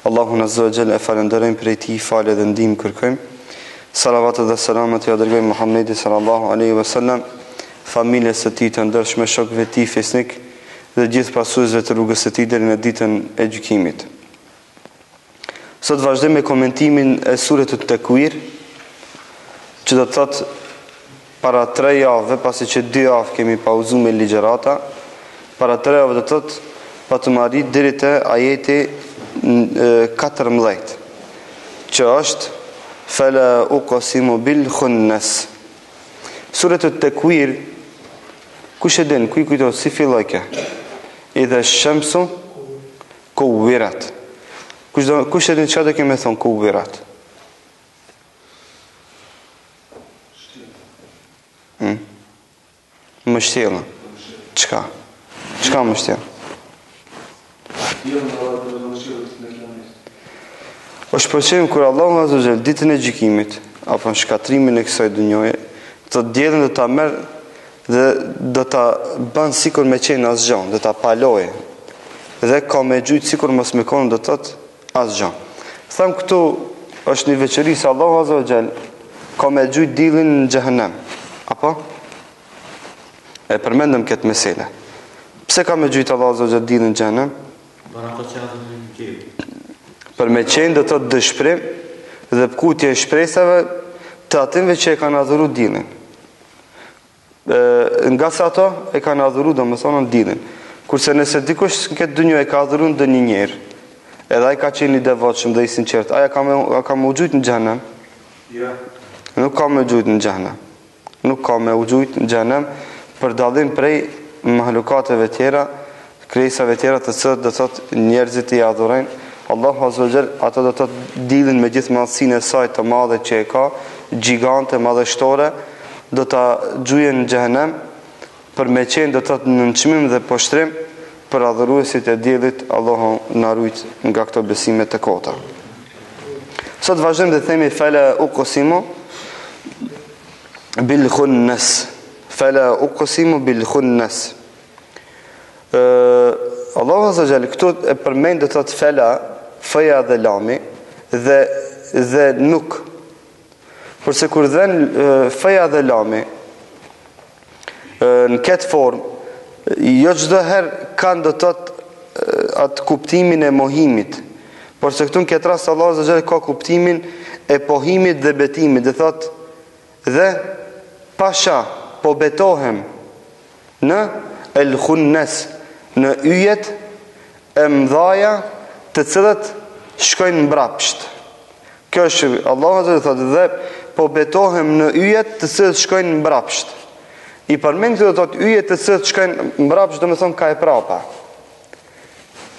Allahun Azza wa Jalla e falenderojmë për ti, falë dhe ndihmë kërkojmë. Salavatet dhe selamet ja dërgojmë Muhammedit sallallahu alaihi wasallam, familjes së tij të ndershme, shokëve të tij fesnik dhe gjithë pasuesve të rrugës së tij deri në ditën e gjykimit. Sot vazhdojmë me komentimin e surës At-Takwir, që do të thotë para 3 javëve, pasi që 2 javë kemi pauzuar me ligjërata, para 3 javëve do të thotë patëm arrit deri te ajeti 14, që është fala uqsimu bil khunnas. Surët At-Takwir, kush e din, kujto si filloi kjo? Idha shamsu kuwirat. Kush e din çfarë do kemi thon kuwirat? Mështjela. Çka mështjela? është përqenë kur Allahu Azza wa Jall ditën e gjykimit apo në shkatrimin e kësaj dunjoje, të diellin do ta merr dhe do ta bën sikur me qenë asgjë, do ta paloje. Dhe ka me gjujt sikur mos me kon do të thotë asgjë. Tham këtu është një veçori se Allahu Azza wa Jall ka me gjujt diellin në xhehenem. Apo? E përmendëm këtë mesele. Pse ka me gjujt Allahu Azza wa Jall diellin në xhehenem? Për me qenë do të thotë dëshpërim dhe pkutje e shpresave të atyve që e kanë adhuru diellin. Nga sa ato e kanë adhuru domethënë diellin. Kurse nëse dikush në këtë dunjë e ka adhuru ndonjë njerë, edhe ai ka qenë i devotshëm dhe i sinqert, ai ka më xhujt në xhenem? Jo. Nuk ka më xhujt në xhenem. Nuk ka më xhujt në xhenem për dallim prej mahlukateve tjera, krijesave tjera të cilat do thotë njerëzit i adhurojnë Allahu Azza wa Jall, ato do të diellin me gjithë madhësinë e saj të madhe që e ka, gjigante, madhështore, do ta xhujen në xhehenem për me qenë do të thotë në çmim dhe poshtrim për adhuruesit e diellit. Allahu na ruaj nga këto besime të kota. Sot vazhdojmë dhe themi fala uqsimu bil khunnas. Fala uqsimu bil khunnas. Allahu Azza wa Jall këtu e përmend do të thotë fala, feja dhe lami dhe nuk. Përse kur dhen feja dhe lami në këtë formë, jo çdo herë kanë do të thotë atë kuptimin e mohimit. Por se këtu në këtë rast Allahu Azza wa Jall ka kuptimin e pohimit dhe betimit, dhe thotë dhe pasha po betohem në el khunnas, në yjet e mdhaja të cilët shkojnë mbrapsht. Kjo është Allahu Azza wa Jall thotë dhe po betohem në yjet të cilët shkojnë mbrapsht. I përmend do thotë yjet të cilët shkojnë mbrapsht, domethënë ka e prapa.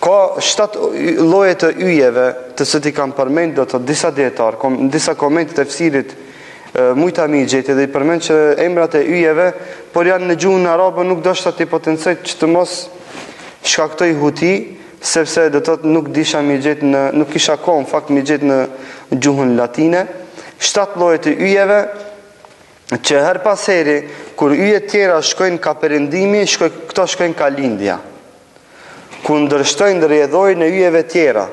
Ka 7 lloje të yjeve të cilat i kanë përmend do thotë disa dietar, në disa komente të tafsirit mujta mi gjete dhe i përmend që emrat e yjeve, por janë në gjuhën arabe, nuk do të potencoj që të mos shkaktoj huti, sepse do të thotë nuk disha mi gjetë nuk kisha kohë në fakt mi gjetë në gjuhën latine. 7 lloje të yjeve që her pas heri kur yjet tjera shkojnë ka perëndimi, këto shkojnë ka lindja. Ku ndërshtojnë rrjedhojnë e yjeve tjera.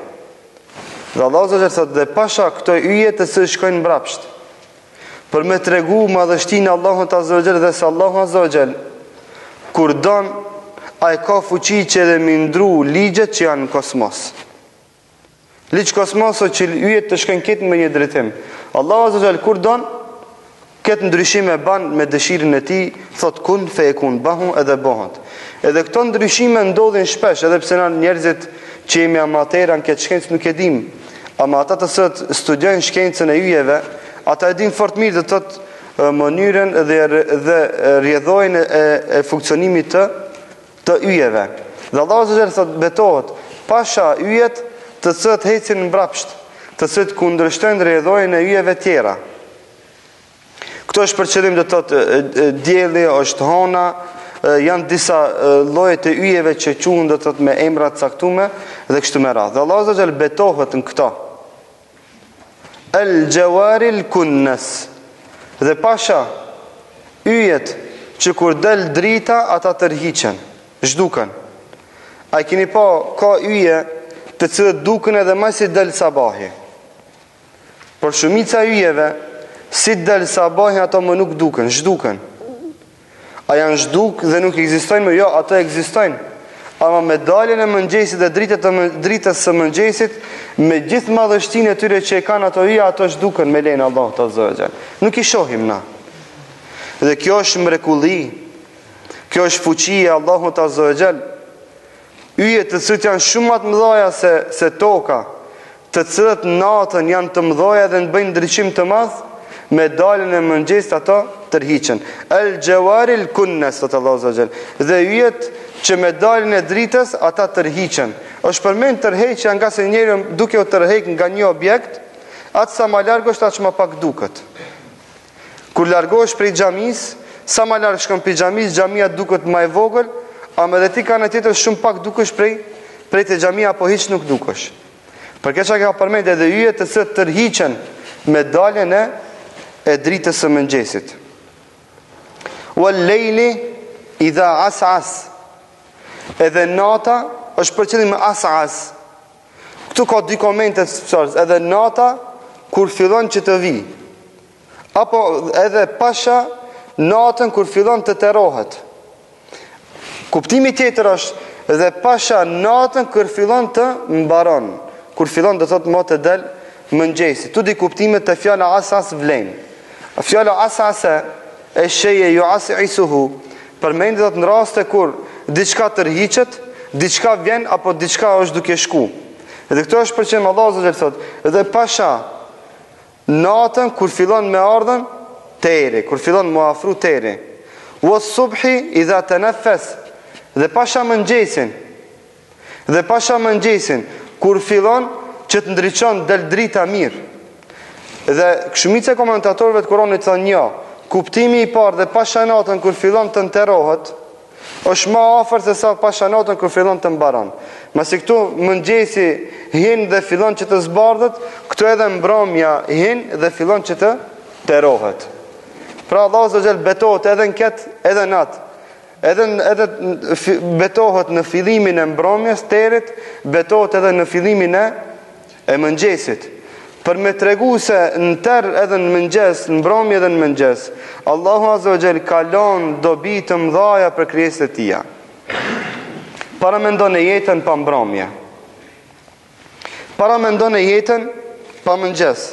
Dhe Allahu Azza wa Jall thotë dhe pasha këto yje të cilët shkojnë mbrapsht. Për me tregu madhështinë e Allahut Azza wa Jall dhe se Allahu Azza wa Jall kur don ai ka fuqi që dhe mi ndru ligjet që janë në kosmos. Ligj kosmoso që yjet të shkojnë këtë me një drejtim. Allahu Azza wa Jall kur don këtë ndryshim e ban me dëshirën e tij, thot kun fekun, bahu edhe bëhet. Edhe këto ndryshime ndodhin shpesh, edhe pse na njerëzit që jemi amaterë në këtë shkencë nuk e dim. Ama ata të cilët studiojnë shkencën e yjeve, ata e din fort mirë do të thotë mënyrën dhe rrjedhojnë e funksionimit të yjeve. Dhe Allahu Azza wa Jall thotë betohet pasha yjet të cilët ecin mbrapsht, të cilët kundërshtojnë rrjedhojnë e yjeve tjera. Këto është për qëllim do të thotë dielli, është hona, janë disa lloje të yjeve që quhen do të thotë me emra të caktuara dhe kështu me radhë. Dhe Allahu Azza wa Jall betohet në këto. El jawaril kunnas. Dhe pasha yjet që kur del drita ata tërhiqen, zhduken. A keni pa ka yje të cilët duken edhe më si del sabahi. Por shumica yjeve, si del sabahi ato më nuk duken, zhduken. A janë zhduk dhe nuk ekzistojnë më? Jo, ato ekzistojnë. Ama me daljen e mëngjesit dhe dritës së mëngjesit, me gjithë madhështinë e tyre që e kanë ato yje, ato zhduken me lejen e Allahut Azza wa Jall. Nuk i shohim na. Dhe kjo është mrekulli. Kjo është fuqia e Allahut Azza wa Jall. Yje të cilët janë shumë më të mëdha se toka, të cilët natën janë të mëdha dhe bëjnë ndryshim të madh, me daljen e mëngjesit ato tërhiqen. El jawaril kunnas ta Allahu Azza wa Jall. Dhe yjet që me daljen e dritës ata tërhiqen. Është përmend tërheqja nga se njeriu duke u tërheq nga një objekt, atë sa më larg është aq më pak duket. Kur largohesh prej xhamis, sa më larg shkon prej xhamis, xhamia duket më e vogël, ama edhe ti kanë tjetër shumë pak dukesh prej te xhamia apo hiç nuk dukesh. Për këtë ka përmend edhe yjet të cilët tërhiqen me daljen e dritës së mëngjesit. Wal layli idha as'as. Edhe nata është për qëllim as'as. Këtu ka dy komente speciale, edhe nata kur fillon që të vi. Apo edhe pasha natën kur fillon të terohet. Kuptimi tjetër është edhe pasha natën kur fillon të mbaron. Kur fillon do thotë më të del mëngjesi. Tu di kuptimet të fjala as'as vlen. Fjala as'as e sheje ju as'isuhu përmendet në raste kur diçka tërhiqet, diçka vjen apo diçka është duke shku. Edhe këto është për që Allahu Azza wa Jall thotë, edhe pasha natën kur fillon me ardhen tere, kur fillon mu afru tere. Was subhi idha tanaffas. Dhe pasha mëngjesin kur fillon që të ndriçon del drita mirë. Dhe shumica e komentatorëve të Kuranit thonë jo, kuptimi i parë dhe pasha natën kur fillon të nterohet është më afër se sa pasha natën kur fillon të mbaron. Masi këtu mëngjesi hin dhe fillon që të zbardhet, këtu edhe mbrëmja hin dhe fillon që të terohet. Pra Allahu Azza wa Jall betohet edhe në ketë edhe natë. Edhe betohet në fillimin e mbrëmjes, terit, betohet edhe në fillimin e mëngjesit. Për me tregu se në terë edhe në mëngjes, në mbrëmje edhe në mëngjes, Allahu Azza wa Jall kalon dobi të mëdhaja për krijesat e tija. Para mendon e jetën pa mbrëmje. Para mendon e jetën pa mëngjes.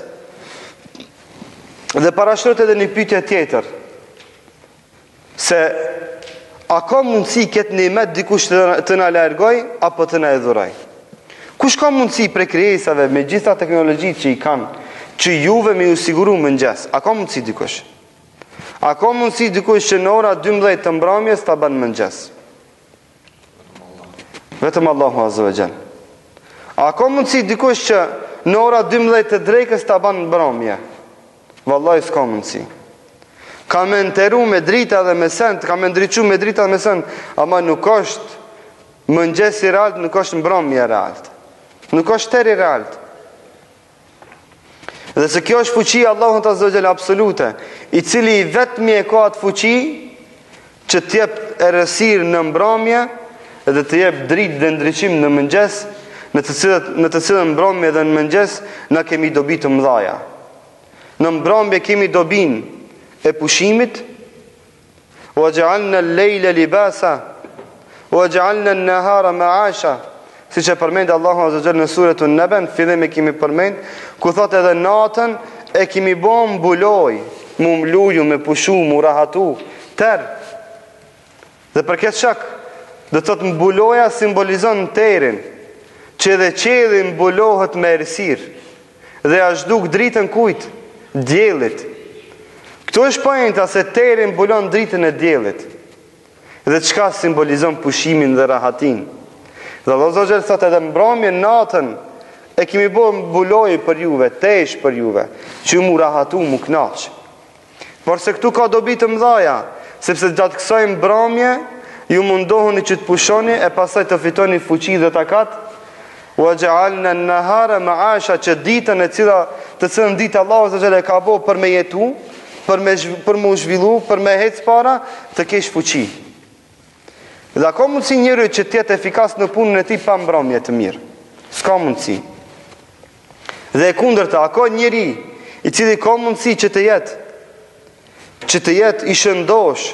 Dhe parashtrot edhe një pyetje tjetër. Se a ka mundësi këtë nimet dikush të na largoj apo të na dhuroj? Kush ka mundësi prej krijesave me gjitha teknologjitë që i kanë, që juve me ju siguru mëngjes? A ka mundësi dikush? A ka mundësi dikush që në ora 12 të mbrëmjes ta bën mëngjes? Vetëm Allahu Azza wa Jall. A ka mundësi dikush që në ora 12 të drekës ta bën mbrëmje? Vallahi s'ka mundësi. Ka me nteru me drita dhe me send, ka me ndriçu me drita dhe me send, ama nuk është mëngjes i realt, nuk është mbrëmje realt. Nuk është teri realt. Dhe se kjo është fuqia Allahut Azza wa Jall absolute, i cili vetëm e ka atë fuqi që t'jep errësirë në mbrëmje dhe të jep dritë dhe ndriçim në mëngjes, në të cilën mbrëmje dhe në mëngjes na kemi dobi të mëdhaja. Në mbrëmje kemi dobin e pushimit, wa ja'alna al-layla libasa wa ja'alna an-nahara ma'asha. Si që përmend Allahu Azza wa Jall në suretun Naba, në fillim e kemi përmend, ku thot edhe natën e kemi bën mbuloj, mu mluju, me pushu, mu rahatu, ter. Dhe për këtë shak, dhe thot mbuloja simbolizon terin, që edhe qelli mbulohet me errësirë, dhe ashtu duk dritën kujt? Diellit. Këtu është pojenta se terin mbulon dritën e diellit. Dhe çka simbolizon pushimin dhe rahatin. Dhe Allahu Azza wa Jall thotë edhe mbrëmjen natën e kemi bërë mbuloj për juve, tesh për juve, që ju mu rahatu, mu knaq. Por se këtu ka dobi të mëdhaja, sepse gjatë kësaj mbrëmje ju mundohuni që të pushoni e pastaj të fitoni fuqi dhe takat. Wa ja'alna an-nahara ma'asha, që ditën të cilën ditë Allahu Azza wa Jall e ka bërë për me jetu, për me u zhvillu, për me hec para, të kesh fuqi. Dhe ka mundësi njëri që tjetë efikas në punën e tij pa mbrëmje të mirë. S'ka mundësi. Dhe e kundërta, ka njeri i cili ka mundësi që të jetë i shëndosh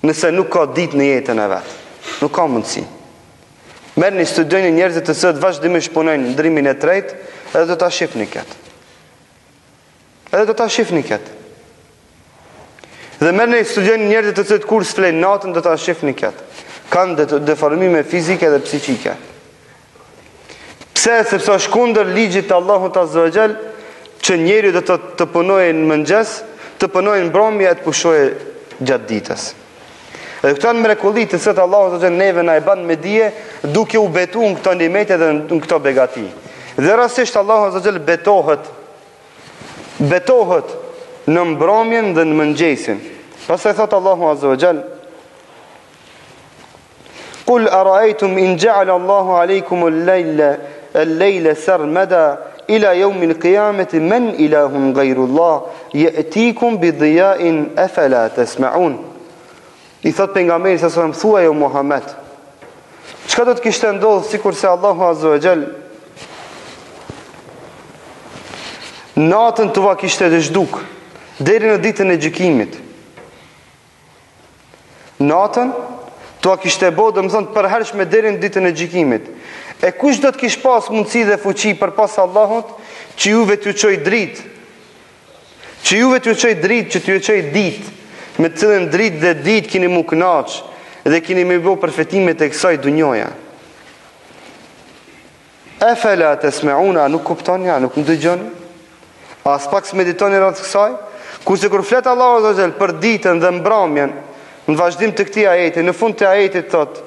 nëse nuk ka ditë në jetën e vetë. Nuk ka mundësi. Merrni studioni njerëzit të cilët vazhdimisht punojnë ndrimin e tretë, edhe do ta shihni këtë. Dhe merrni studioni njerëzit të cilët kur s'flen natën, do ta shihni këtë. Kanë deformime fizike dhe psiqike. Pse? Sepse është kundër ligjit të Allahut Azza wa Jall që njeriu do të punojë në mëngjes, të punojë në mbrëmje e të pushojë gjatë ditës. Dhe këto janë mrekulli të cilat Allahu Azza wa Jall neve na e bën me dije, duke u betuar në këto nimete dhe në këto begati. Dhe rastisht Allahu Azza wa Jall betohet në mbrëmjen dhe në mëngjesin. Pastaj thot Allahu Azza wa Jall: "Qul ara'aytum in ja'ala Allahu 'alaykum al-layla sarmada ila yawm al-qiyamati man ilahun ghayru Allah ya'tikum bi dhiya'in afala tasma'un." I thot pejgamberi sa më thuaj o Muhammed, çka do të kishte ndodhur sikur se Allahu Azza wa Jall natën t'ua kishte dëshduk deri në ditën e gjykimit. Natën t'ua kishte bërë, domethënë, të përhershme deri në ditën e gjykimit. E kush do të kish pas mundësi dhe fuqi përpas Allahut që juve t'ju çoj dritë? Që t'ju çoj ditë, me të cilën dritë dhe ditë keni mu kënaq dhe keni më bë përfitimet e kësaj dunjoja. Afala tasma'una, nuk kuptoni, nuk më dëgjoni? As pak s'meditoni rreth kësaj? Kurse kur flet Allahu Azza wa Jall për ditën dhe mbrëmjen, në vazhdim të këtij ajeti, në fund të ajetit thot: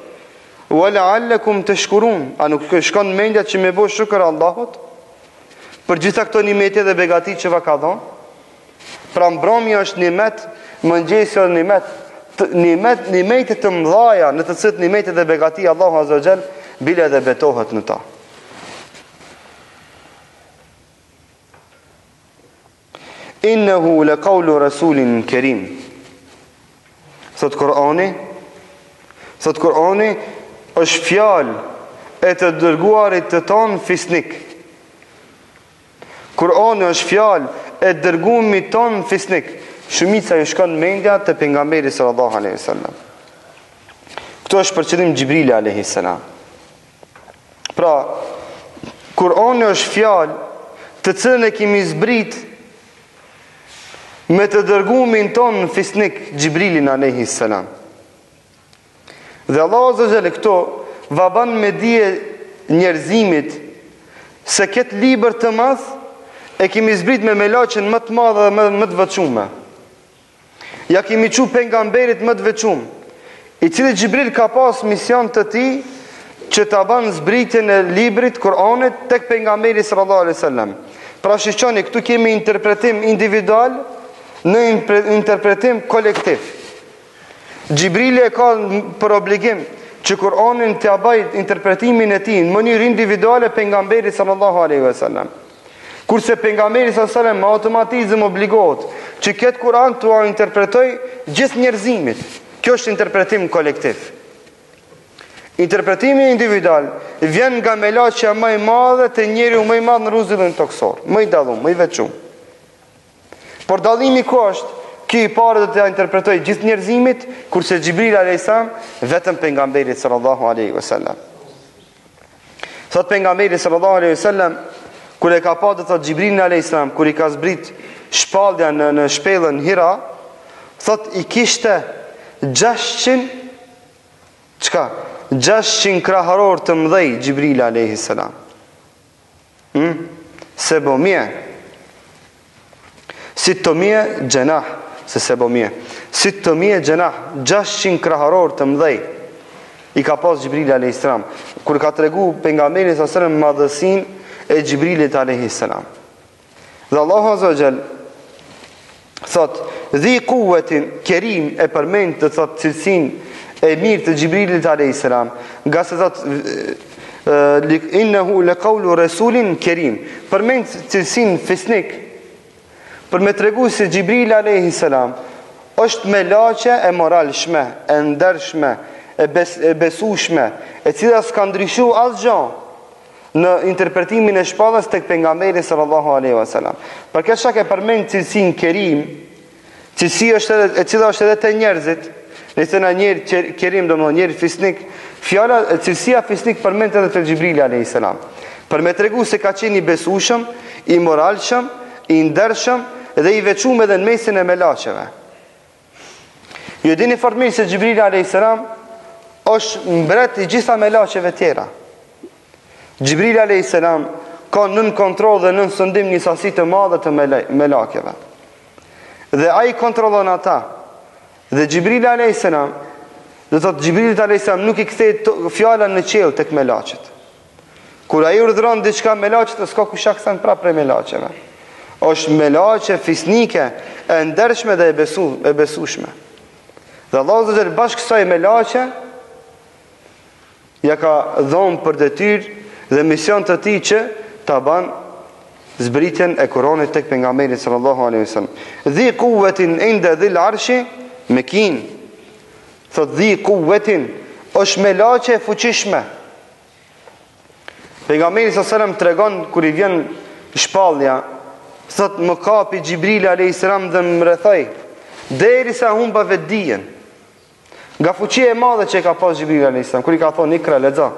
"Wa la'allakum tashkurun", a nuk shkon mendja që me bëj shukër Allahut për gjitha këto nimete dhe begati që va ka dhënë? Pra mbrëmja është nimet, mëngjesi është nimete të mëdha, në të cilët nimete dhe begati Allahu Azza wa Jall bile dhe betohet në ta. Innehu le qawlu rasulin kerim. Thot Kur'ani është fjalë e të dërguarit të tonë fisnik. Kur'ani është fjalë e dërguarit tonë fisnik. Shumica ju shkon mendja te pejgamberi sallallahu alaihi wasallam. Kto është për qëllim Xhibrili alaihi salam. Pra, Kur'ani është fjalë të cilën e kemi zbrit me të dërguarin ton fisnik Xhibrilin alayhi salam. Dhe Allahu Azza wa Jalla këto va ban me dije njerëzimit se këtë libër të madh e kemi zbrit me melaqen më të madhe dhe më të veçuar. Ja kemi çu pejgamberit më të veçuar, i cili Xhibril ka pas mision të tij që ta ban zbritjen e librit Kur'anit tek pejgamberi sallallahu alaihi wasallam. Pra shiqoni, këtu kemi interpretim individual në interpretim kolektiv. Xhibrili e ka për obligim që Kur'anin të abaj interpretimin e tij në mënyrë individuale pejgamberi sallallahu alaihi wasallam. Kurse pejgamberi sallallahu alaihi wasallam me automatizëm obligohet që këtë Kur'an t'u interpretoj gjithë njerëzimit. Kjo është interpretim kolektiv. Interpretimi individual vjen nga melaqja më e madhe të njeriu më i madh në rrugën toksor, më i dallum, më i veçuar. Por dallimi ku është? Ky i parë do të interpretoj gjithë njerëzimit, kurse Xhibril alayhis salam vetëm pejgamberit sallallahu alaihi wasallam. Thot pejgamberi sallallahu alaihi wasallam kur e ka pa thot Xhibril alayhis salam kur i ka zbrit shpallja në shpellën Hira, thot i kishte 600 krahëror të mëdhej Xhibril alayhis salam. Sebomie 600 gjenah, se sebomie 600 gjenah, 600 krahëror të mëdhej i ka pas Xhibril alayhis salam, kur ka tregu pejgamberi sallallahu alaihi wasallam madhësinë e Xhibrilit alayhis salam. Dhe Allahu Azza wa Jall thot: "Dhi quwwatin kerim", e përmend të thot cilësinë e mirë të Xhibrilit alayhis salam, nga se thot innehu le qawlu rasulin kerim, përmend cilësinë fisnik për me tregu se Xhibril alayhis salam është me laqe e moralshme, e ndershme, e besueshme, e cila s'ka ndryshuar asgjë, në interpretimin e shpallës tek pejgamberi sallallahu alaihi wasallam. Për këtë shkak e përmend cilësinë kerim, cilësi është edhe e cila është edhe te njerëzit. Nëse na njëri kerim domthonë njëri fisnik, fjala cilësia fisnik përmend edhe te Xhibrili alayhis salam. Për me tregu se ka qenë i besueshëm, i moralshëm, i ndershëm dhe i veçuar edhe në mesin e melaqeve. Ju dini fort mirë se Xhibrili alayhis salam është mbret i gjitha melaqeve tjera. Xhibrili alayhis salam ka nën kontroll dhe nën sundim një sasi të madhe të melaqeve. Dhe ai kontrollon ata. Dhe Xhibrili alayhis salam, do thotë Xhibrili alayhis salam nuk i kthej fjalën në qiell tek melaqet. Kur ai urdhëron diçka melaqet, s'ka kush ja kthen prapë prej melaqeve. Është melaqe fisnike, e ndershme dhe e besueshme. Dhe Allahu Azza wa bashkë kësaj melaqe ja ka dhënë për detyrë dhe mision të tij që ta ban zbritjen e Kuranit tek pejgamberi sallallahu alaihi wasallam. Dhi quwwatin inda dhil arshi makin. Thot dhi quwwatin është melaqe e fuqishme. Pejgamberi sallallahu alaihi wasallam tregon kur i vjen shpallja, thot më kapi Xhibrili alayhis salam dhe më rrethoi derisa humba vetë dijen. Nga fuqia e madhe që ka pas Xhibrili alayhis salam, kur i ka thonë ikra lexo.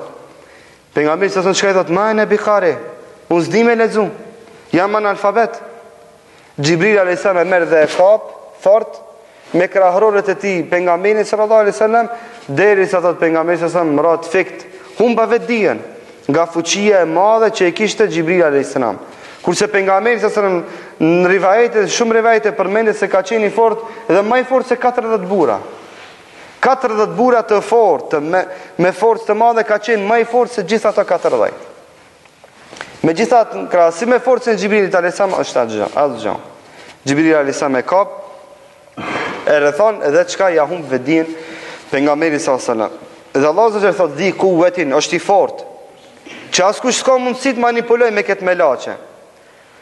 Pejgamberi sa çka i thot ma ne bikare, unë s'di me lexu, jam analfabet. Xhibrili alayhis salam e merr dhe e kap fort me krahërorët e tij pejgamberin sallallahu alaihi wasallam, derisa thot pejgamberi sallallahu alaihi wasallam mrat fikt, humba vetë dijen nga fuqia e madhe që e kishte Xhibrili alayhis salam. Kurse pejgamberi sallallahu alaihi wasallam në rivajete, shumë rivajete përmendet se ka qenë i fortë dhe më i fortë se 40 burra. 40 burra të fortë, me forcë të madhe ka qenë më i fortë se gjithë ato 40. Megjithatë, krahasim me forcën e Xhibrilit alayhis salam është asgjë. Xhibrili alayhis salam e kap, e rrethon edhe çka ja humb vedin pejgamberit sallallahu alaihi wasallam. Dhe Allahu Azza wa Jalla thotë dhi quwwatin, është i fortë. Që askush s'ka mundësi të manipulojë me këtë melaqe.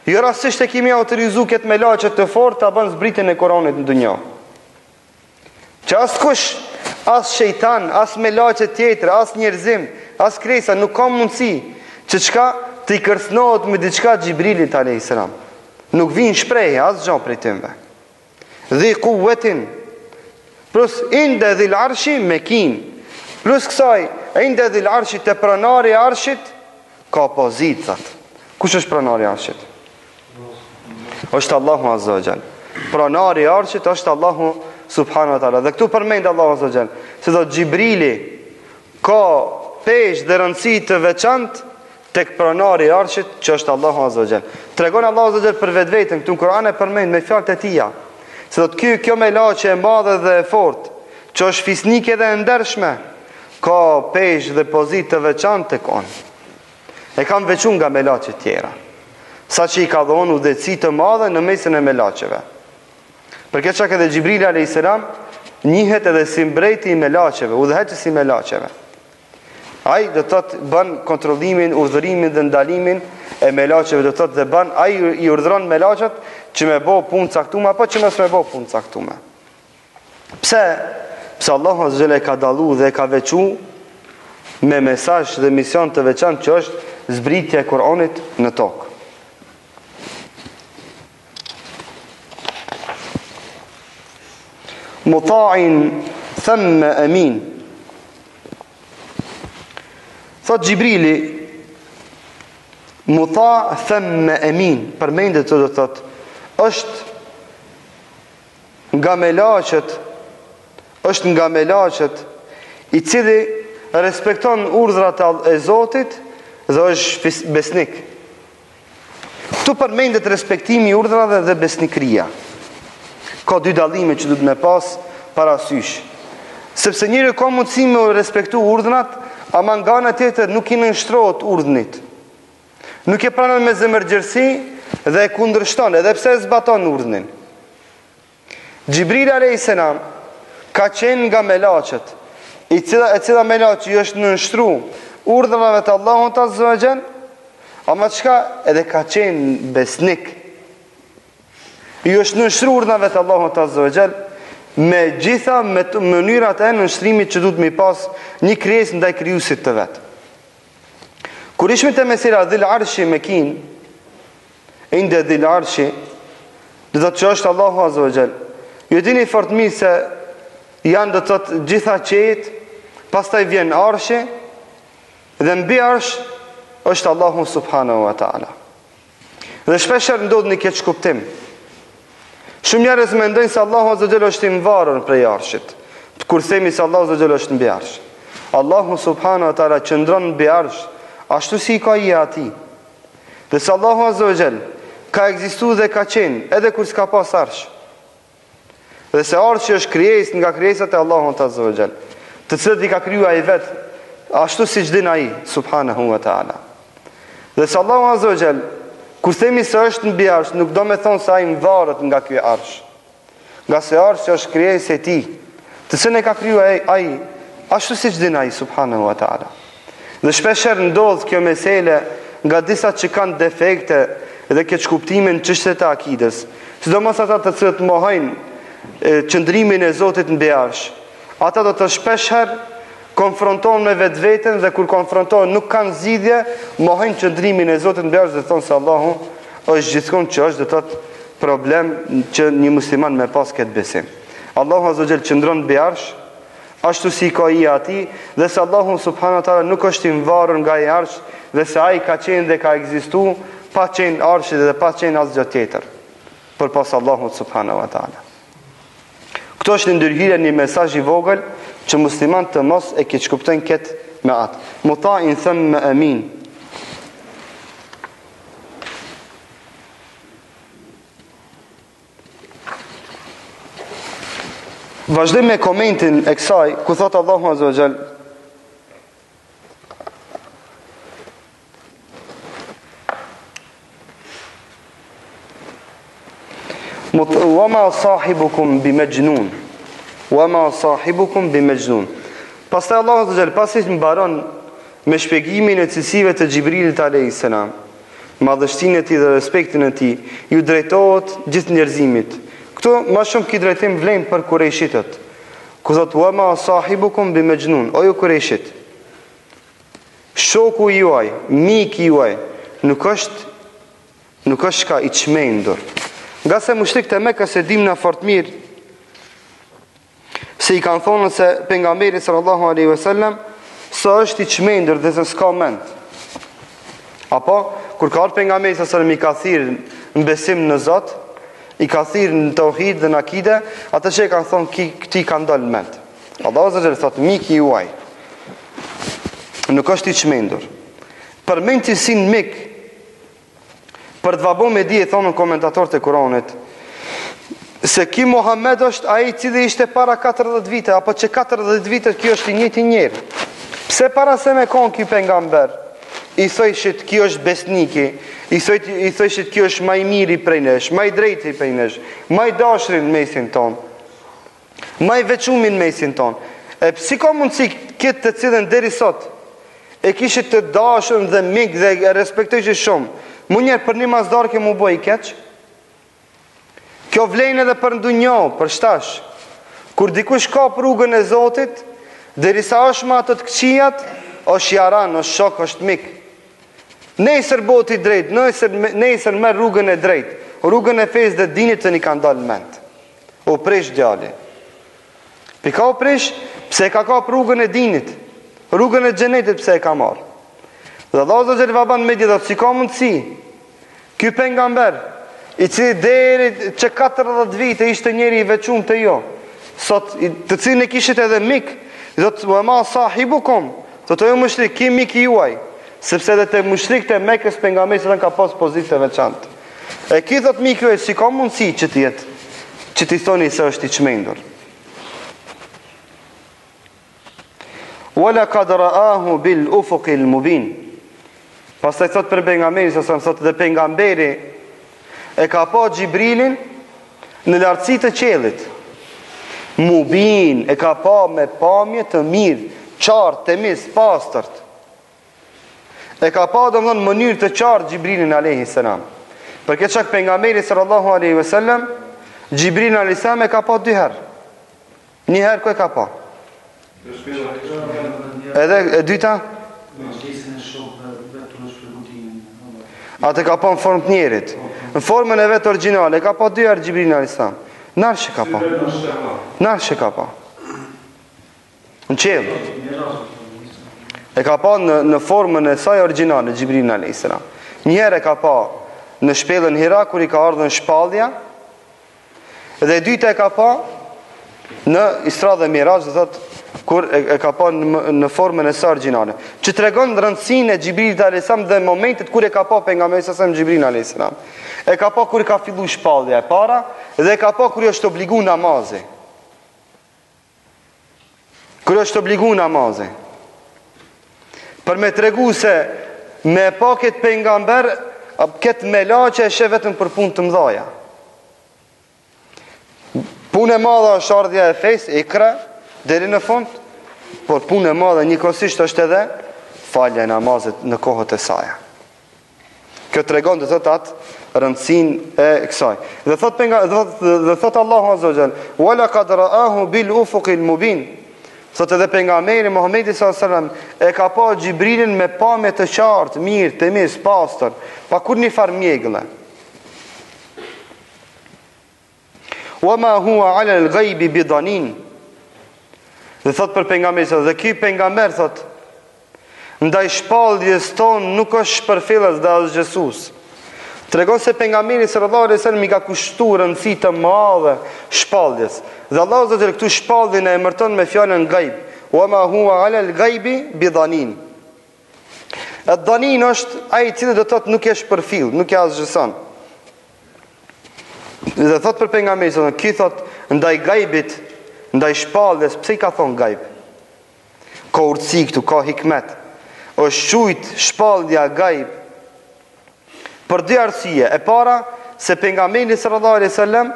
Jo rastisht e kemi autorizuar këtë melaqe të fortë ta bën zbritjen e Kuranit në dunjë. Që askush, as shejtan, as melaqe tjetër, as njerëzim, as kresa nuk ka mundësi që çka të i kërcënohet me diçka Xhibrilit alayhis salam. Nuk vin shprehje as gjë prej tyre. Dhi quwwatin plus inda dhil arshi makin. Plus kësaj, inda dhil arshi te pronari i arshit ka pozitat. Kush është pronari i arshit? Është Allahu Azza wa Jall. Pronari i arshit është Allahu subhanahu wa taala. Dhe këtu përmend Allahu Azza wa Jall se do Xhibrili ka peshë dhe rëndësi të veçantë tek pronari i arshit që është Allahu Azza wa Jall. Tregon Allahu Azza wa Jall për vetveten këtu në Kur'an e përmend me fjalët e tija. Se do të kjo melaqe e madhe dhe e fortë, që është fisnike dhe e ndershme, ka peshë dhe pozitë të veçantë tek on. E kam veçuar nga melaqet tjera. Sa që i ka dhënë udhëtësi të madhe në mesin e melaqeve. Për këtë çka edhe Xhibrili alayhis salam njihet edhe si mbreti i melaqeve, udhëheqësi i melaqeve. Ai do të thotë bën kontrollimin, urdhërimin dhe ndalimin e melaqeve, do të thotë dhe bën ai i urdhëron melaqet që me bë punë caktuar apo që mos me bë punë caktuar. Pse? Pse Allahu Azza wa Jalla ka dalluar dhe ka veçuar me mesazh dhe mision të veçantë që është zbritja e Kuranit në tokë. Muta'in thumma amin. Thot Xhibrili muta' thumma amin, përmendet të do thot është nga melaqet i cili respekton urdhrat e Zotit dhe është besnik. Tu përmendet respektimi i urdhrave dhe besnikëria. Ka dy dallime që duhet me pas parasysh. Sepse njëri ka mundësi me respektu urdhnat, ama nga ana tjetër nuk i nënshtrohet urdhnit. Nuk e pranon me zemërgjërsi dhe e kundërshton, edhe pse zbaton urdhnin. Xhibrili alayhis salam ka qenë nga melaqet, e cila melaqi është nënshtruar urdhrave të Allahut Azza wa Jall, ama çka edhe ka qenë besnik. I është nënshtruar urdhrave të Allahut Azza wa Jall me gjitha mënyrat e nënshtrimit që duhet me pas një krijesë ndaj krijuesit të vet. Kur ishme të mesela dhil arshi me kin, inde dhil arshi, dhe të që është Allahu Azza wa Jall, ju dini fort mirë se janë dhe të të gjitha qetë, pastaj vjen arshi, dhe mbi arsh është Allahu Subhanahu wa Ta'ala. Dhe shpesher ndodhë një keq kuptim. Shumë njerëz mendojnë se Allahu Azza wa Jall është i mvarur prej arshit, kur themi se Allahu Azza wa Jall është mbi arsh. Allahu Subhanahu wa Ta'ala qëndron mbi arsh, ashtu si ka i ati. Dhe se Allahu Azza wa Jall ka ekzistu dhe ka qenë, edhe kur s'ka pas arsh. Dhe se arshi është krijes nga krijesat e Allahu Azza wa Jall, të cilët i ka kriju ai vetë, ashtu si çdin ai Subhanahu wa Ta'ala. Dhe se Allahu Azza wa Jall, kur themi se është mbi arsh, nuk do me thonë se ai mvaret nga ky arsh. Nga se arshi është krijesë e tij, të cilën e ka kriju ai, ashtu si çdin ai Subhanahu wa Ta'ala. Dhe shpesher ndodh kjo mesele nga disa që kanë defekte dhe keq kuptime në çështjet e akides, sidomos ata të cilët mohojnë qëndrimin e Zotit mbi arsh. Ata do të shpesher konfrontohen me vetveten dhe kur konfrontohen nuk kanë zgjidhje, mohojnë qëndrimin e Zotit mbi arsh dhe thonë se Allahu është gjithkund që është, dhe thotë problem që një musliman me pas këtë besim. Allahu Azza wa Jall qëndron mbi arsh, ashtu si ka i ati, dhe se Allahu Subhanahu wa Ta'ala nuk është i mvarur nga i arsh, dhe se ai ka qenë dhe ka ekzistu, pa qenë arshit dhe pa qenë asgjë tjetër, për pas Allahu Subhanahu wa Ta'ala. Këto është në ndërhyrje një mesazh i vogël që musliman të mos e keq kuptojnë këtë me atë. Muta'in thumma amin. Vazhdim me komentin e kësaj, ku thot Allahu Azza wa Jall: "Wama sahibukum bimajnun." Wama sahibukum bimajnun. Pastaj Allahu Azza wa Jall pasi mbaron me shpjegimin e cilësive të Xhibrilit alayhis salam, madhështinë e tij dhe respektin e tij, ju drejtohet gjithë njerëzimit. Këtu më shumë ki drejtim vlen për Kurejshitët, ku thot wama sahibukum bimajnun, o ju Kurejshit, shoku juaj, miki juaj, nuk është ka i çmendur. Nga se mushrikët e Mekës e dim na fort mirë se i kanë thonë se pejgamberi sallallahu alaihi wasallam sa është i çmendur dhe se s'ka mend. Apo kur ka ardhur pejgamberi sallallahu alaihi wasallam i ka thirrë në besim në Zot, i ka thirrë në tauhid dhe në akide, ata që kanë thonë këti kanë dalë mend. Allahu Azza wa Jalla thotë miki juaj nuk është i çmendur. Përmend si mik për të vabo me dije, thonë në komentatorët e Kuranit, se ki Muhammed është ai i cili ishte para 40 vite, apo që 40 vite kjo është i njëjti njerë. Pse para se me konë ky pejgamber, i thojshit kjo është besniki, i thojshit kjo është maj miri prej nesh, maj drejti prej nesh, maj dashrin mesin ton, maj vequmin mesin ton. E si ka mundësi këtë të cilën deri sot, e kishit të dashën dhe mik dhe e respektojshit shumë, mu njerë për një mazdar ke mu boj i keq? Kjo vlejnë edhe për ndunjo, për shtash. Kur dikush ka për rrugën e Zotit, derisa është ma të të këqijat, është jaran, është shok, është mik. Nesër boti drejt, nesër merë rrugën e drejt, rrugën e fejës dhe dinit të një kanë dalë ment. O presh djali. Pika o presh, pse ka për rrugën e dinit, rrugën e xhenetit pse e ka marë. Dhe Allah Azza wa Jalla me dhe si ka mundësi, ky pejgamber, i cili deri që 40 vite ishte njeri i veçum të jo, sot të cilin e kishit edhe mik, do të wama sahibukum, do të jo mushrik, ki mik juaj, sepse edhe të mushrik të Mekës pejgamberi sa ka pas pozitë veçantë. E ki thot mik juaj, si ka mundësi që të jetë, që t'i thoni se është i çmendur. Wala qad ra'ahu bil ufuqil mubin. Pastaj thot për pejgamberin, sa thot dhe pejgamberi e ka pa Xhibrilin në lartësi të qiellit. Mubin, e ka pa me pamje të mirë, qartë, temiz, pastërt. E ka pa domthon në mënyrë të qartë Xhibrilin alayhi salam. Për këtë çak pejgamberi sallallahu alaihi wasallam Xhibrilin alayhi salam e ka pa 2 herë. Një herë ku e ka pa? Edhe e dyta? Atë ka pa në formë të njerit. Në formën e vetë originale, ka pa 2 herë Xhibrilin alayhis salam. Narshe ka pa. Narshe ka pa. Në qiell. E ka pa në formën e saj originale Xhibrilin alayhis salam. Një herë ka pa në shpellën Hira kur i ka ardhur shpallja. Dhe e dyta e ka pa në Isra dhe Miraj, do thotë kur e ka pa në formën e saj originale. Që tregon rëndësinë e Xhibrilit alayhis salam dhe momentet kur e ka pa pejgamberi sa Xhibril alayhis salam. E ka pa kur ka filluar shpallja e para dhe e ka pa kur është obligu namazi. Kur është obligu namazi. Për me tregu se me pa këtë pejgamber, këtë melaçe e sheh vetëm për punë të mëdha. Punë e madhe është ardhja e fesë, ikra deri në fund, por punë e madhe njëkohësisht është edhe falja e namazit në kohët e saj. Kjo tregon të thotë atë rëndësinë e kësaj. Dhe thot Allahu Azza wa Jall, "Wa laqad ra'ahu bil ufuqil mubin." Thotë edhe pejgamberi Muhamedi sallallahu alaihi wasallam e ka pa Xhibrilin me pamje të qartë, mirë, temiz, pastër, pa kur një farë mjegulle. "Wa ma huwa 'ala al-ghaibi bidanin." Dhe thot për pejgamberin, dhe ky pejgamber thot, ndaj shpalljes tonë nuk është shpërfillës dhe asgjësues. Tregon se pejgamberi sallallahu alaihi wasallam i ka kushtuar rëndësi të madhe shpalljes. Dhe Allahu azza wa jalla këtu shpalljen e emërton me fjalën ghaib. Wa ma huwa 'ala al-ghaibi bidanin. Ad-danin është ai i cili do të thotë nuk është shpërfill, nuk e asgjëson. Dhe thot për pejgamberin sallallahu alaihi wasallam, ky thot ndaj ghaibit, ndaj shpalljes, pse i ka thonë ghaib? Ka urtësi këtu, ka hikmet. Është quajt shpallja ghaib për 2 arsye. E para, se pejgamberi sallallahu alaihi wasallam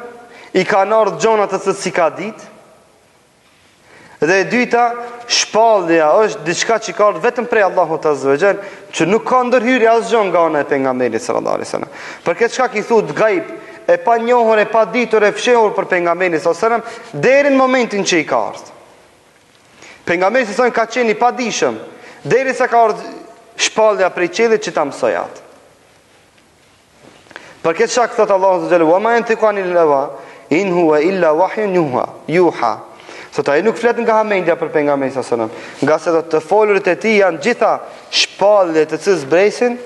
i kanë ardhur gjona të cilat si ka ditë. Dhe e dyta, shpallja është diçka që ka ardhur vetëm prej Allahut azza wa jall, që nuk ka ndërhyrje asgjë nga ana e pejgamberit sallallahu alaihi wasallam. Për këtë çka i thuhet ghaib, e pa njohur, e pa ditur, e fshehur për pejgamberin sallallahu alaihi wasallam deri në momentin që i ka ardhur. Pejgamberi sallallahu alaihi wasallam ka qenë i padijshëm derisa ka ardhur shpallja prej qiellit që ta mësoi atë. Për këtë shak thot Allahu azza wa jalla, "Wa ma yantiqu anil hawa in huwa illa wahyun yuha." Sot ai nuk flet nga hamendja për pejgamberin sallallahu alaihi wasallam, nga se të folurit e tij janë gjitha shpallje të cilës zbresin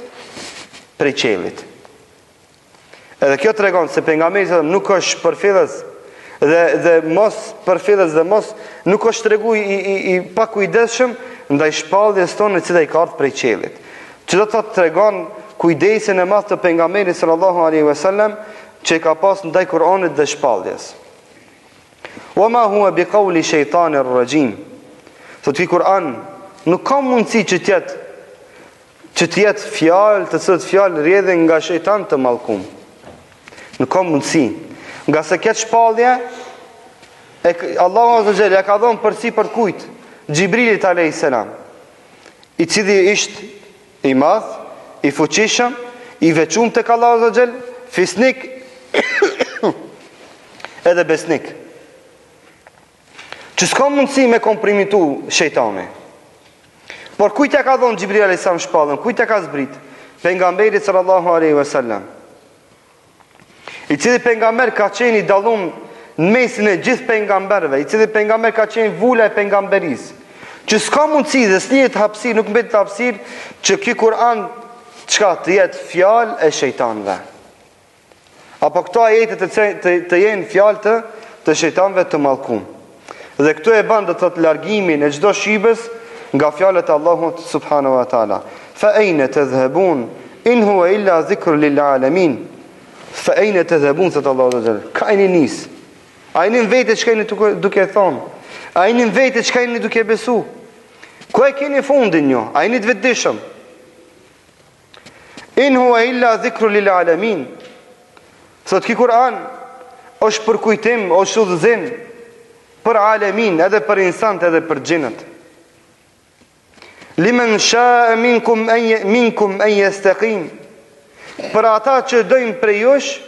prej qiellit. Edhe kjo tregon se pejgamberi sallallahu alaihi wasallam nuk është përfillës dhe mos përfillës dhe mos nuk është tregu i pa kujdesshëm ndaj shpalljes tonë që i ka ardhur prej qiellit. Që do të thotë tregon kujdesin e madh të pejgamberit sallallahu alaihi wasallam që ka pas ndaj Kur'anit dhe shpalljes. "Wa ma huwa biqawli shaytanir rajim." Thotë ky Kur'an nuk ka mundësi që të jetë fjalë të cilat fjalë rrjedhin nga shejtan të mallkum. Nuk ka mundësi. Nga se këtë shpallje Allahu azza wa jalla ka dhënë përsi për kujt? Xhibrilit alayhis salam, i cili ishte i madh, i fuqishëm, i veçuar tek Allahu azza wa jall, fisnik edhe besnik. Që s'ka mundësi me komprimitu shejtani. Por kujt ja ka dhënë Xhibrili alayhis salam shpallën? Kujt ja ka zbrit? Pejgamberit sallallahu alaihi wasallam. I cili pejgamber ka qenë i dallum në mesin e gjithë pejgamberëve, i cili pejgamber ka qenë vula e pejgamberisë. Që s'ka mundësi dhe s'njehet hapësirë, nuk mbetet hapësirë që ky Kur'an çka të jetë fjalë e shejtanëve. Apo këto ajete të jenë fjalë të shejtanëve të mallkuar. Dhe këtu e bën do të thotë largimin e çdo shibës nga fjalët e Allahut subhanahu wa taala. Fa ayna tadhhabun in huwa illa dhikrun lil alamin. Fa ayna tadhhabun thot Allahu subhanahu wa taala. Ka jeni nis. A jeni vetë çka jeni duke thonë? A jeni vetë çka jeni duke besu? Ku e keni fundin ju? A jeni të vetëdijshëm? In huwa illa dhikrun lil alamin. Thot ky Kur'an është për kujtim, është udhëzim për alemin, edhe për insant, edhe për gjinët. Limen sha'a minkum an yastaqim. Për ata që dojnë prej jush,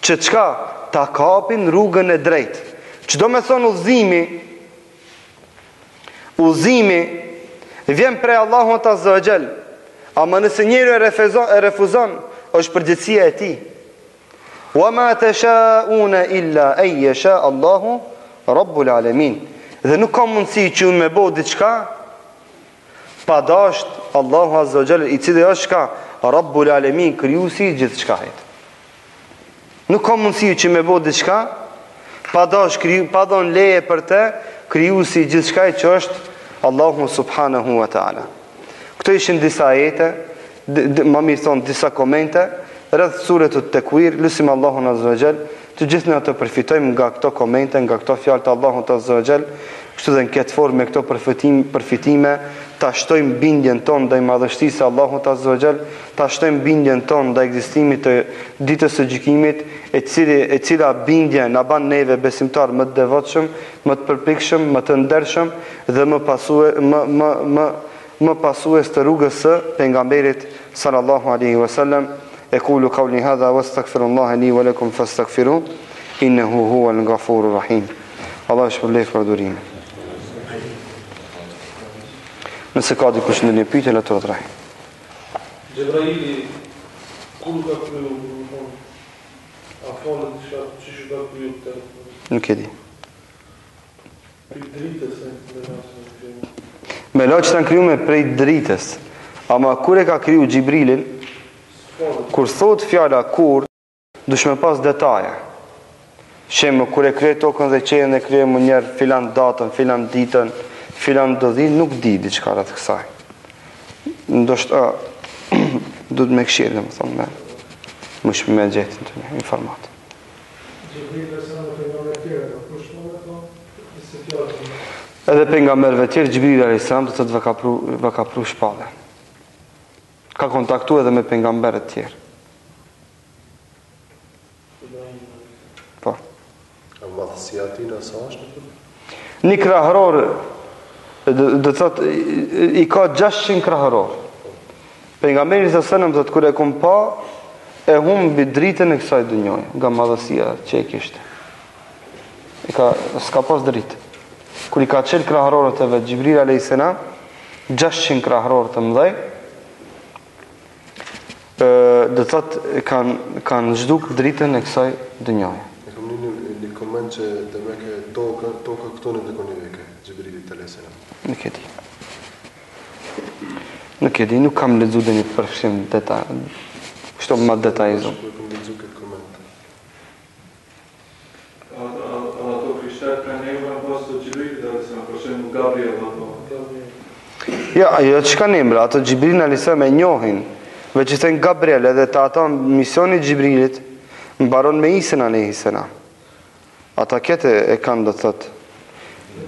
që çka ta kapin rrugën e drejtë. Që do me thonë udhëzimi vjen prej Allahut azza wa jall. Ama nëse njeriu e refuzon, është përgjegjësia e tij. Wa ma tashauna illa an yasha Allahu Rabbul Alamin. Dhe nuk ka mundësi që unë me bëu diçka pa dasht Allahu Azza wa Jalla, i cili është ka Rabbul Alamin, krijuesi i gjithçkajt. Nuk ka mundësi që me bëu diçka pa dhënë leje për të krijuesi i gjithçkajt, që është Allahu Subhanahu wa Taala. Këto ishin disa ajete, më mirë thonë disa komente rreth surës At-Takwir. Lutim Allahun Azza wa Jall të gjithë ne të përfitojmë nga këto komente, nga këto fjalë të Allahut Azza wa Jall, kështu dhe në këtë formë me këto përfitime ta shtojmë bindjen tonë ndaj madhështisë së Allahut Azza wa Jall, ta shtojmë bindjen tonë ndaj ekzistimit të ditës së gjykimit, e cila bindje na bën neve besimtar më të devotshëm, më të përpikshëm, më të ndershëm dhe më pasues të rrugës së pejgamberit sallallahu alaihi wasallam. أقول قولي هذا واستغفر الله لي ولكم فاستغفروه إنه هو الغفور الرحيم. الله shpëlbej për durimin. Nëse ka dikush ndonjë pyetje, le të rrotrej. Gjebraili kur ka kryu, a folën çish ka kryu këtë? Nuk e di. Prej dritës Me laç kanë kriju me prej dritës. Ama kur e ka kriju Xhibrilin, kur thot fjala kur, dush me pas detaje. Shemë, kur e krije tokën dhe qejen e krije më njerë filan datën, filan ditën, filan dodhin, nuk di diçka rreth kësaj. Ndoshta du të me këshirë, dhe më thonë, më shpë me gjetin të një informat. Edhe pejgamberëve të tjerë, Xhibril alayhis salam do të ka pru shpallë. Ka kontaktu edhe me pejgamberët të tjerë. Po. A madhësia ti në sa është? Një krahëror, do thot, i ka 600 krahëror. Pejgamberi sallallahu alajhi wasallam thotë, kur e kom pa, e humbi dritën e kësaj dunjoje, nga madhësia që e kishte. S'ka pas dritë. Kur i ka qelë krahërorët e vetë Xhibril alayhis salam, 600 krahëror të mëdhej, do thot kanë zhduk dritën e kësaj dunjoje. E kam një koment që të me ke toka këto në të koni veke, Xhibrilit alayhis salam. Nuk e di, nuk kam lexuar dhe një përfshim detaj. Kështu më detajizum. Kur kam lexuar këtë koment. Ato krishterët kanë emra pas të Xhibrilit alayhis salam, për shembull Gabriel apo. Ja, ajo çka emra, ato Xhibril alayhis salam e njohin. Veç që thënë Gabriel edhe të ata misioni Xhibrilit mbaron me Isën alayhis salam. Ata këtë e kanë do të thotë.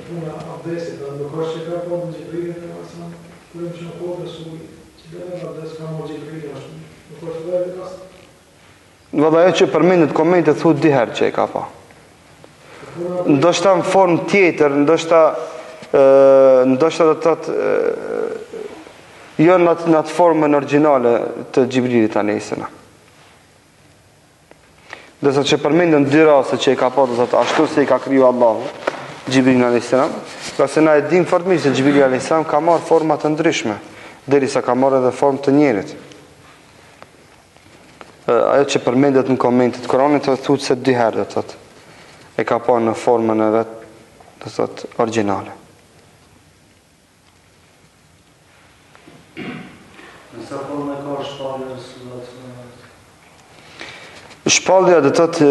Puna abdesit, nuk është që ka po në Xhibrilit e asë, kërëm që në po dhe suj, që dhe në abdes ka më Xhibrilit ashtu, nuk është dhe e rast. Valla ajo që përmendet komente thu diherë që e ka pa. Ndoshta në formë tjetër, ndoshta do të thotë jo në atë formën origjinale të Xhibrilit alayhis salam. Dhe sa që përmendën dy raste që e ka pa, do të thotë ashtu se i ka kriju Allahu Xhibril alayhis salam, pasi na e dim formisht se Xhibril alayhis salam ka marrë forma të ndryshme, derisa ka marrë edhe formë të njerit. Ajo që përmendet në komentet Kuranit thotë se dy herë, do të thotë e ka pa në formën e vet, do të thotë origjinale. Shpallja do të thotë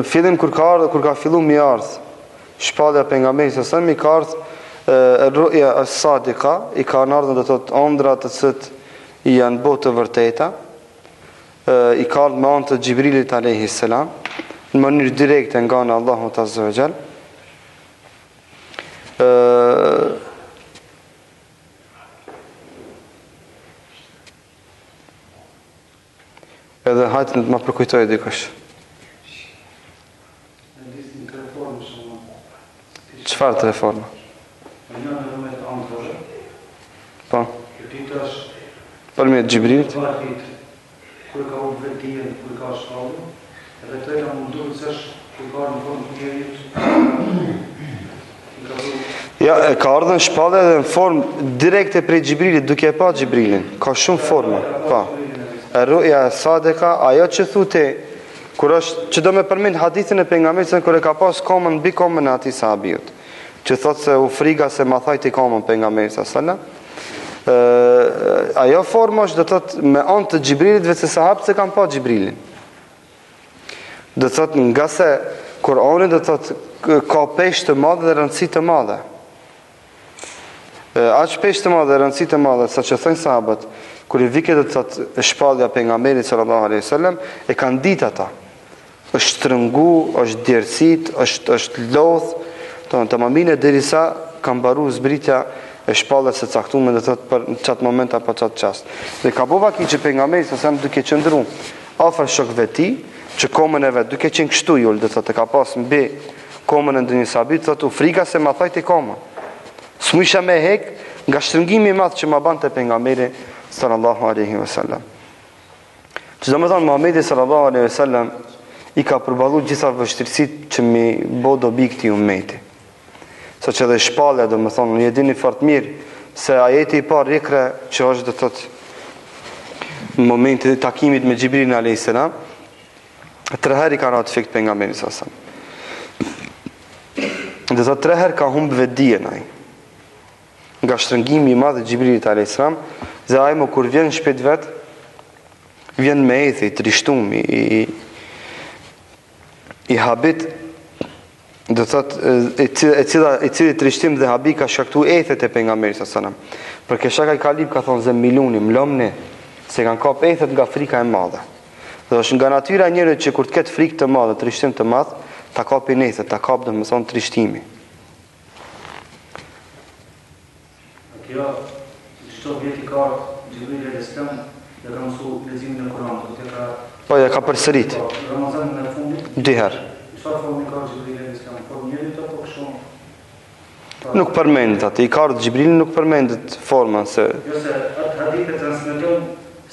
fillim kur ka filluar mi ardh. Shpallja pejgamberit sallallahu alajhi wasallam i ka ardh ru'ya as-sadiqa, i ka ardhur do të thotë ëndra të cilat janë botë të vërteta. I ka ardhur me anë të Xhibrilit alayhis salam në mënyrë direkte nga ana Allahu azza wa jall. Edhe hajtë në të më përkujtoj e dikush. Çfarë të reforma? Po. Për me Xhibrilit? Kur ka u vetien, kur ka shkallë, edhe të ka mundur se kur ka në formë të njerit. Ja, ka ardhën shpallja edhe në formë direkte prej Xhibrilit, duke e pa Xhibrilin. Ka shumë forma, pa. Ruja sadeka, ajo që thute, kur është, që do me përmend hadithin e pejgamberit kur e ka pas komën mbi komën e atij sahabiut, që thotë se u friga se ma thajti komën pejgamberit sallallahu ajo forma është do thotë me anë të Xhibrilit vetë se sahabët se kanë pa Xhibrilin. Do thotë nga se Kur'ani do thotë ka peshë të madhe dhe rëndësi të madhe. Aq peshë të madhe dhe rëndësi të madhe sa që thënë sahabët, kur i vike do thotë shpallja pejgamberit sallallahu alaihi wasallam, e kanë ditë ata. Është trëngu, është djersit, është lodh, të mamine derisa kanë mbaru zbritja e shpallës së caktuar do thotë për çat moment apo çat çast. Dhe ka bova ki që pejgamberi sa duke qëndru afër shokëve të tij, që komën e vet duke qenë kështu jul do thotë ka pas mbi komën e ndonjë sahabit thotë u frika se ma thajti komën. S'mujsha me hek nga shtrëngimi i madh që ma bante pejgamberi sallallahu alaihi wasallam. Që do të thonë Muhamedi sallallahu alaihi wasallam i ka përballu gjitha vështirësitë që mi bo dobi këtij ummeti. Sa që dhe shpallja, do më thonë, një dini fort mirë se ajeti i parë ikre që është do thotë në momentin e takimit me Xhibrilin alayhis salam, 3 herë i ka ratifikt pejgamberit sallallahu alaihi wasallam. Do thotë 3 herë ka humbë vetdijen ai. Nga shtrëngimi i madh i Xhibrilit alayhis salam, dhe ai më kur vjen shpejt vet, vjen me ethi, trishtum i habit, do thotë i cili trishtim dhe habi ka shkaktuar ethet e pejgamberit sallallahu alaihi wasallam. Për kësha ka kalib ka thonë zemiluni, mlomni, se kanë kap ethet nga frika e madhe. Dhe është nga natyra njerëzit që kur të ketë frikë të madhe, trishtim të madh, ta kapin ethet, ta kap domethënë trishtimi. Kjo çdo vjet i ka Xhibrili alayhis salam dhe ka mësu leximin e Kuranit, Po ja ka përsërit. Ramazanin e fundit 2 herë. Çfarë formë ka Xhibrili alayhis salam? Po njëri apo kështu? Nuk përmendet atë, i ka Xhibrili nuk përmendet formën se Jo se atë hadith e transmeton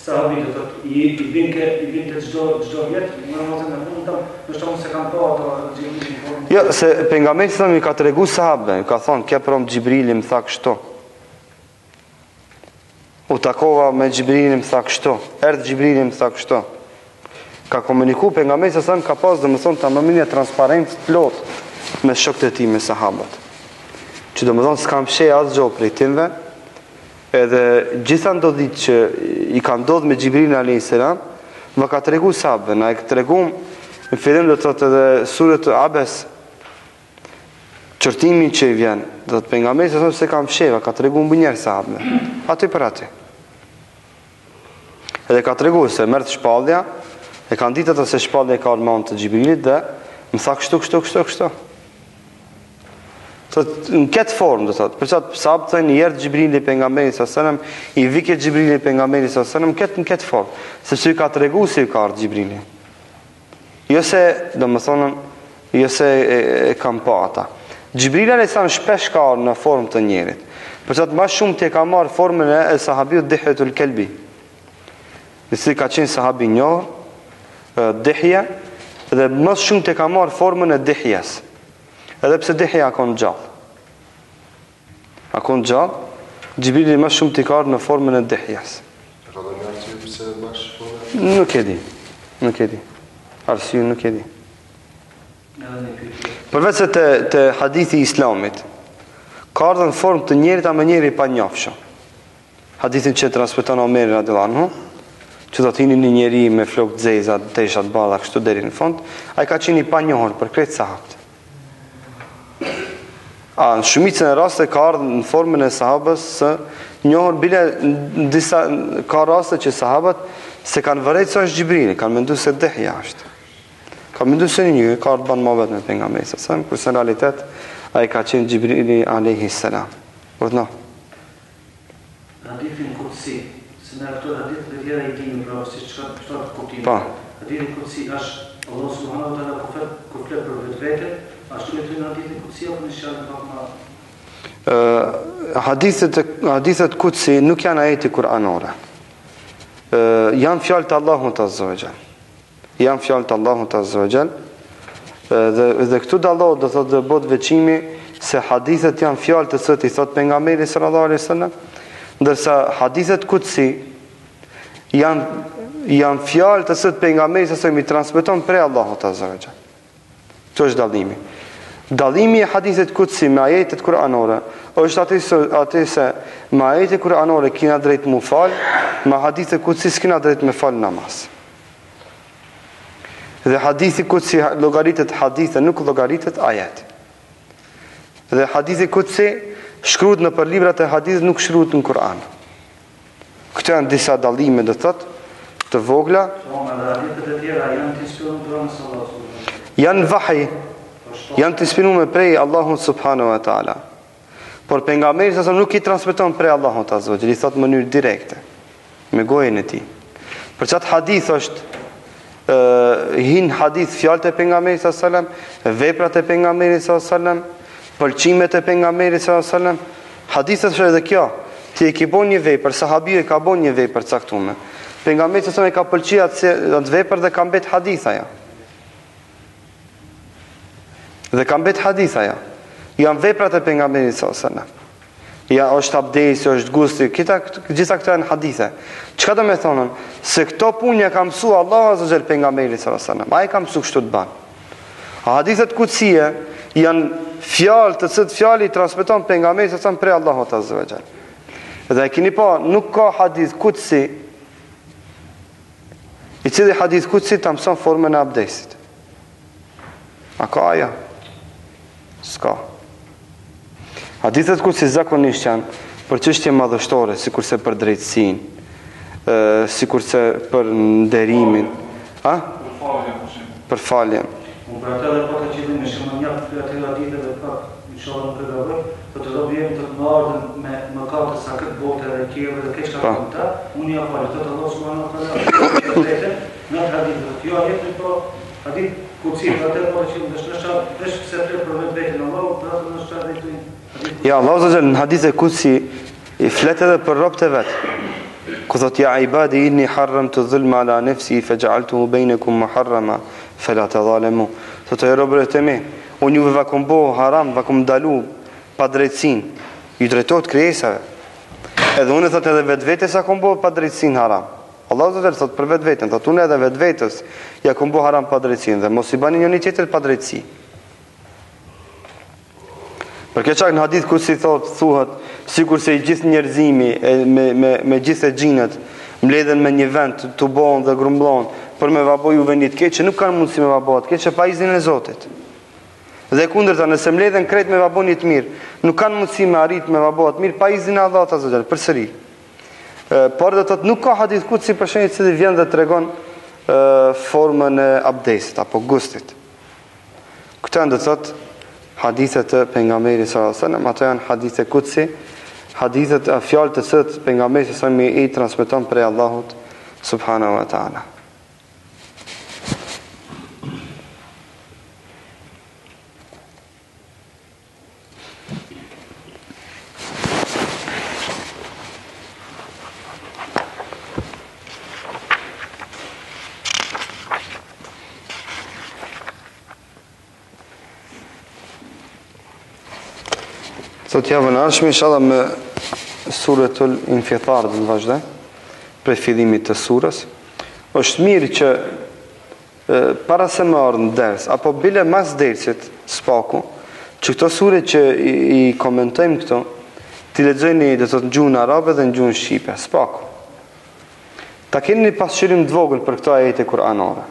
sahabit do thotë i vinte çdo vjet në Ramazanin e fundit, ndoshta mos e kanë pa ato Xhibrilin formën. jo, se pejgamberi sa i ka tregu sahabëve, ka thonë ke prom Xhibrili më tha kështu. U takova me Xhibrilin më tha kështu. Erdh Xhibrili më tha kështu. Ka komuniku pejgamberi sa ka pas domethënë tamaminë transparencë plot me shokët e tij me sahabët. Që domethënë s'kam fsheh asgjë prej timve. Edhe gjitha ndodhit që i ka ndodhur me Xhibrilin alayhis salam, më ka tregu sahabëve, na e ka treguar në fillim do të thotë edhe surët Abes, çortimin që i vjen, do të pejgamberi sa se kam fsheh, ka treguar mbi njerëz sahabëve. Aty për aty. Edhe ka treguar se merr shpallja, e kanë ditë ato se shpallja ka ardhur të Xhibrilit dhe më tha kështu. Thotë në këtë formë do thotë, për çfarë sahabët thonë një herë Xhibrili pejgamberit sallallahu alajhi wasallam, i vike Xhibrili pejgamberit sallallahu alajhi wasallam në këtë formë, sepse i ka treguar se ka ardhur Xhibrili. Jo se, domethënë, jo se e kanë pa ata. Xhibrili alayhis salam shpesh ka ardhur në formë të njerit. Për çfarë më shumë ti ka marr formën e sahabiut Dihyatul Kalbi. Nëse ka qenë sahabi i njohur, Dihya, dhe më shumë ti ka marr formën e Dihjas. Edhe pse Dihja akon gjallë. Akon gjallë, Xhibrili më shumë t'i ka ardhur në formën e Dihjas. Pse bashkë? Nuk e di. Arsyën nuk e di. Përveç se të hadithi i Islamit, ka ardhur në formë të njerit a me njeri pa njofshëm. Hadithin që transmeton Omeri radhiyallahu anhu, që do t'hini një njeri me flokë të zeza, tesha të balla kështu deri në fund, ai ka qenë i pa njohur për krejt sahabët. Në shumicën e raste ka ardhur në formën e sahabës së njohur bile në disa ka raste që sahabët se kanë vërejtë se është Xhibrili, kanë menduar se Dihja është. Ka menduar se një ka ardhur ban mohabet me pejgamberin sallallahu alajhi wasallam, kurse në realitet ai ka qenë Xhibrili alayhis salam. Urdhno. Hadithin Kutsi, se në këto hadith dhe tjera i kemi pra si çfarë kuptimi. Po. Hadithin Kutsi është Allah subhanahu wa taala kur flet për vetvete, ashtu e thënë hadithin Kutsi apo në shallë pak më. Hadithet Kutsi nuk janë ajete kuranore. Janë fjalë të Allahut azza wa jall. Janë fjalë të Allahut azza wa jall. Dhe këtu dallohet do thotë bot veçimi se hadithet janë fjalë të cilat i thot pejgamberi sallallahu alaihi wasallam, ndërsa hadithet kutsi janë fjalë të cilat pejgamberi sallallahu alaihi wasallam i transmeton prej Allahut azza wa jall. Kjo është dallimi. Dallimi i hadithit kutsi me ajetet kuranore është aty se me ajetet kuranore kena drejt mu fal, me hadithet kutsi s'kena drejt me fal namaz. Dhe hadithi kutsi llogaritet hadithe, nuk llogaritet ajet. Dhe hadithi kutsi shkruhet në për librat e hadithit, nuk shkruhet në Kur'an. Këto janë disa dallime, do thot, të vogla. Hadithet e tjera janë të inspiruar nga Allahu. Janë vahi, janë të inspiruar prej Allahut subhanahu wa taala. Por pejgamberi sa nuk i transmeton prej Allahut azza wa jalla, i thot në mënyrë direkte me gojën e tij. Për çat hadith është hin hadith fjalët e pejgamberit sallallahu alajhi wasallam, veprat e pejgamberit sallallahu alajhi wasallam, pëlqimet e pejgamberit sallallahu alajhi wasallam. Hadithet është edhe kjo. Ti e ke bën një vepër, sahabiu e ka bën një vepër caktuar. Pejgamberi sallallahu alajhi wasallam e ka pëlqyer atë vepër dhe ka mbet hadith ajo. Dhe ka mbet hadith ajo. Janë veprat e pejgamberit sallallahu alajhi wasallam. Ja, është abdesi, është gusti, gjitha këto janë hadithe. Çka do të thonë? Se këto punë ka mësuar Allahu azza wa jall pejgamberit sallallahu alajhi wasallam. Ai ka mësuar kështu të banë. Hadithet kutsie janë fjalë të cilat fjali transmeton pejgamberi sallallahu alajhi wasallam prej Allahut azza wa jall. Dhe keni pa, nuk ka hadith kutsi i cili hadith kutsi ta mëson formën e abdesit. A ka aja? S'ka. Hadithet kutsi zakonisht janë për çështje madhështore, sikurse për drejtësinë, sikurse për nderimin, a? Për faljen. Unë për atë edhe pak e qëllim me shumë njëtë për atë hadithe dhe pak inshallah nuk e gravoj, për të dobi jemi të më ardhen me mëkate sa këtë bote dhe kjeve dhe keq ka të ta, unë ja falë, të Allah subhanahu wa taala në atë hadith dhe t'jo ajetën po hadith kutsi, për atë po që nështësha vesh pëse të për vetë vetin Allah, për atë nështësha dhe të ja, Allah zëgjën në hadith e kutsi i flet edhe për robët e vetë. Ku thot, ja ibadi inni harram të dhulma ala nefsi, fe gjaaltuhu bejnekum muharrama, fe la të dhalemu. Thot, e robët e me, unë juve vakum bo haram, vakum dalu, pa drejtsin, ju drejtojt krijesave. Edhe unë thot edhe vetë vetës a kom bo pa drejtsin haram. Allah zëgjën thot për vetë vetën, thot unë edhe vetë vetës ja kom bo haram pa drejtsin, dhe mos i bani një tjetër pa drejtsi. Për këtë çak në hadith ku si thuhet, sikur se i gjithë njerëzimi me gjithë xhinat mbledhen me një vend të bon dhe grumbullon për me vaboj juve një të keq që nuk kanë mundësi me vabot, keq pa iznin e Zotit. Dhe kundërta, nëse mbledhen krejt me vabon një të mirë, nuk kanë mundësi me arrit me vabot mirë pa iznin e Allahut azza wa jall, përsëri. Por do të thotë nuk ka hadith ku si për shembull i cili vjen dhe tregon formën e abdesit apo gustit. Këtë do të thotë hadithet e pejgamberit sallallahu alajhi wasallam, ato janë hadithe kutsi, hadithet e fjalët të cilat pejgamberi sallallahu alajhi wasallam i transmeton prej Allahut subhanahu wa taala. Sot javën arshme, inshallah me suretul Infitar dhe në vazhde, prej fillimit të surës. Është mirë që para se më ardhë në ders, apo bile mas dersit, spaku, që këto sure që i komentojmë këto, t'i lexojni dhe të në gjuhën arabe dhe në gjuhën shqipe, spaku. Ta keni një pasqyrim të vogël për këto ajete kuranore.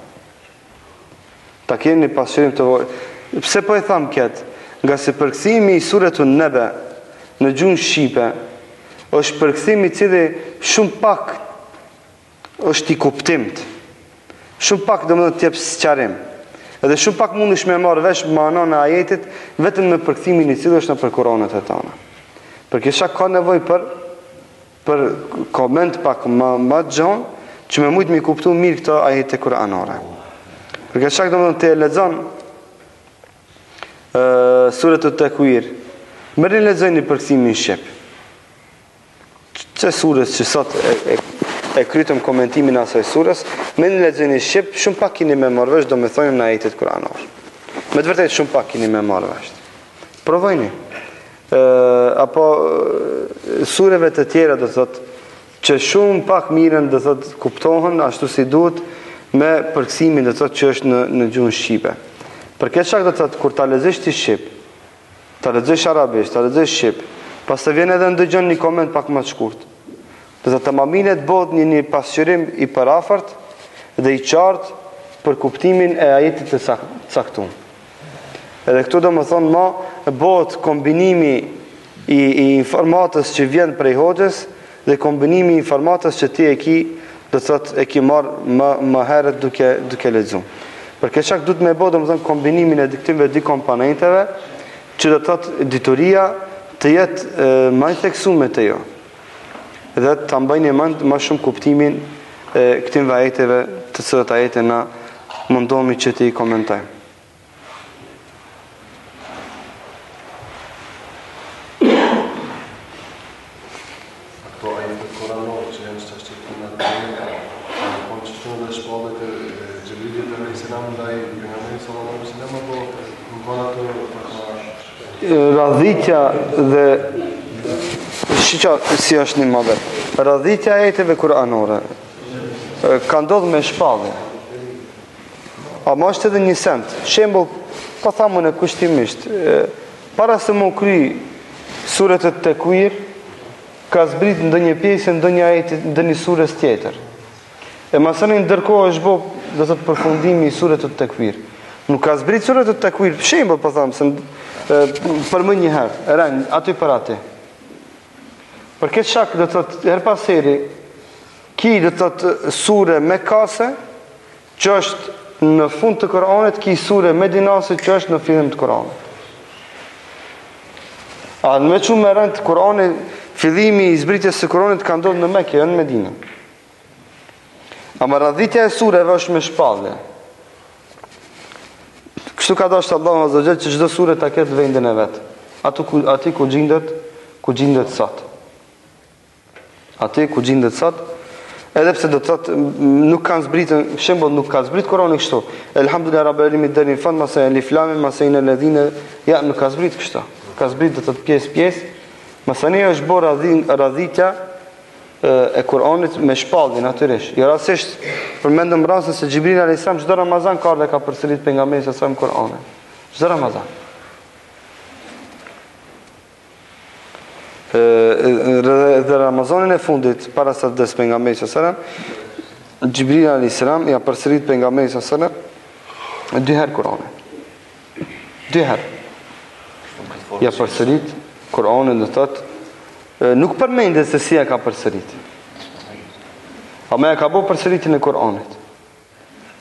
Ta keni një pasqyrim të vogël. Pse po e thamë këtë? Nga se përkthimi i suretun Nebe në gjuhën shqipe është përkthimi i cili shumë pak është i kuptimt. Shumë pak domethënë të jep sqarim. Edhe shumë pak mundesh me marrë vesh manën e ajetit vetëm me përkthimin i cili është në për Kur'anit e tona. Për kisha ka nevojë për koment pak më gjon që më shumë mi kuptu mirë këto ajete kuranore. Për kisha domethënë të lexon Suretul Takwir. Merrni lexojini përkthimin shqip. Çe surës që sot e krytëm komentimin e asaj surës, merrni lexojini shqip, shumë pak keni me marrë vesh domethënë në ajetet kuranore. Me të vërtetë shumë pak keni me marrë vesh. Provojni. Apo sureve të tjera do thotë që shumë pak mirën do thotë kuptohen ashtu si duhet me përkthimin do thotë që është në gjuhën shqipe. Për këtë shkak do thotë kur ta lexosh ti shqip, ta lexosh arabisht, ta lexosh shqip, pastaj vjen edhe ndëgjon një koment pak më të shkurt. Do thotë tamaminë të bëhet një pasqyrim i parafort dhe i qartë për kuptimin e ajetit të caktuar. Edhe këtu do më thonë ma bëhet kombinimi i informatës që vjen prej hoxhës dhe kombinimi i informatës që ti e ki, do të thotë e ki marrë më herët duke lexuar. Për këtë shkak duhet me bëhet domethënë kombinimin e këtyre dy komponenteve që do të thotë dituria të jetë më i theksuar te jo. Dhe ta mbajnë mend më shumë kuptimin e këtyre ajeteve të cilat ajete na mundohemi që ti komentojmë. Radhitja dhe shiqa si është një model. Radhitja e ajeteve kuranore ka ndodhur me shpallje. Ama është edhe një send. Shembull, po thamun e kushtimisht, para se më kry suret e Tekwir, ka zbrit ndonjë pjesë ndonjë ajeti ndonjë sures tjetër. E masani ndërkohë është bë, do të thotë përfundimi i suret e Tekwir. Nuk ka zbrit suret e Tekwir, shembull po them se për më një herë, rënë aty për aty. Për këtë shak do të thotë her pas heri ki do të thotë sure mekase që është në fund të Kuranit, ki sure medinase që është në fillim të Kuranit. A në me qumë me rënd Kurani, fillimi i zbritjes së Kuranit ka ndodhur në Mekë, jo në Medinë. Ama radhitja e sureve është me shpallje. Kështu ka dashur Allahu Azza wa Jall që çdo sure ta ketë vendin e vet. Aty ku gjendet sot. Aty ku gjendet sot, edhe pse do të thotë nuk kanë zbritur, për shembull nuk ka zbrit Kurani kështu. Elhamdulillah rabbil alamin deri në fund masa alif lam mim masa inal ladhina ja nuk ka zbrit kështu. Ka zbrit do të thotë pjesë. Masani është bërë radhitja e Kuranit me shpallje natyrisht. Jo rastisht përmendëm rastin se Xhibril alayhis salam çdo Ramazan ka përsërit pejgamberin sa në Kur'an. Çdo Ramazan. Dhe Ramazanin e fundit para se të vdes pejgamberi sa selam, Xhibril alayhis salam ja përsërit pejgamberin sa selam 2 herë Kur'anin. 2 herë. Ja përsërit Kur'anin do thotë nuk përmendet se si e ka përsërit. Ama e ka bo përsëritin e Kur'anit.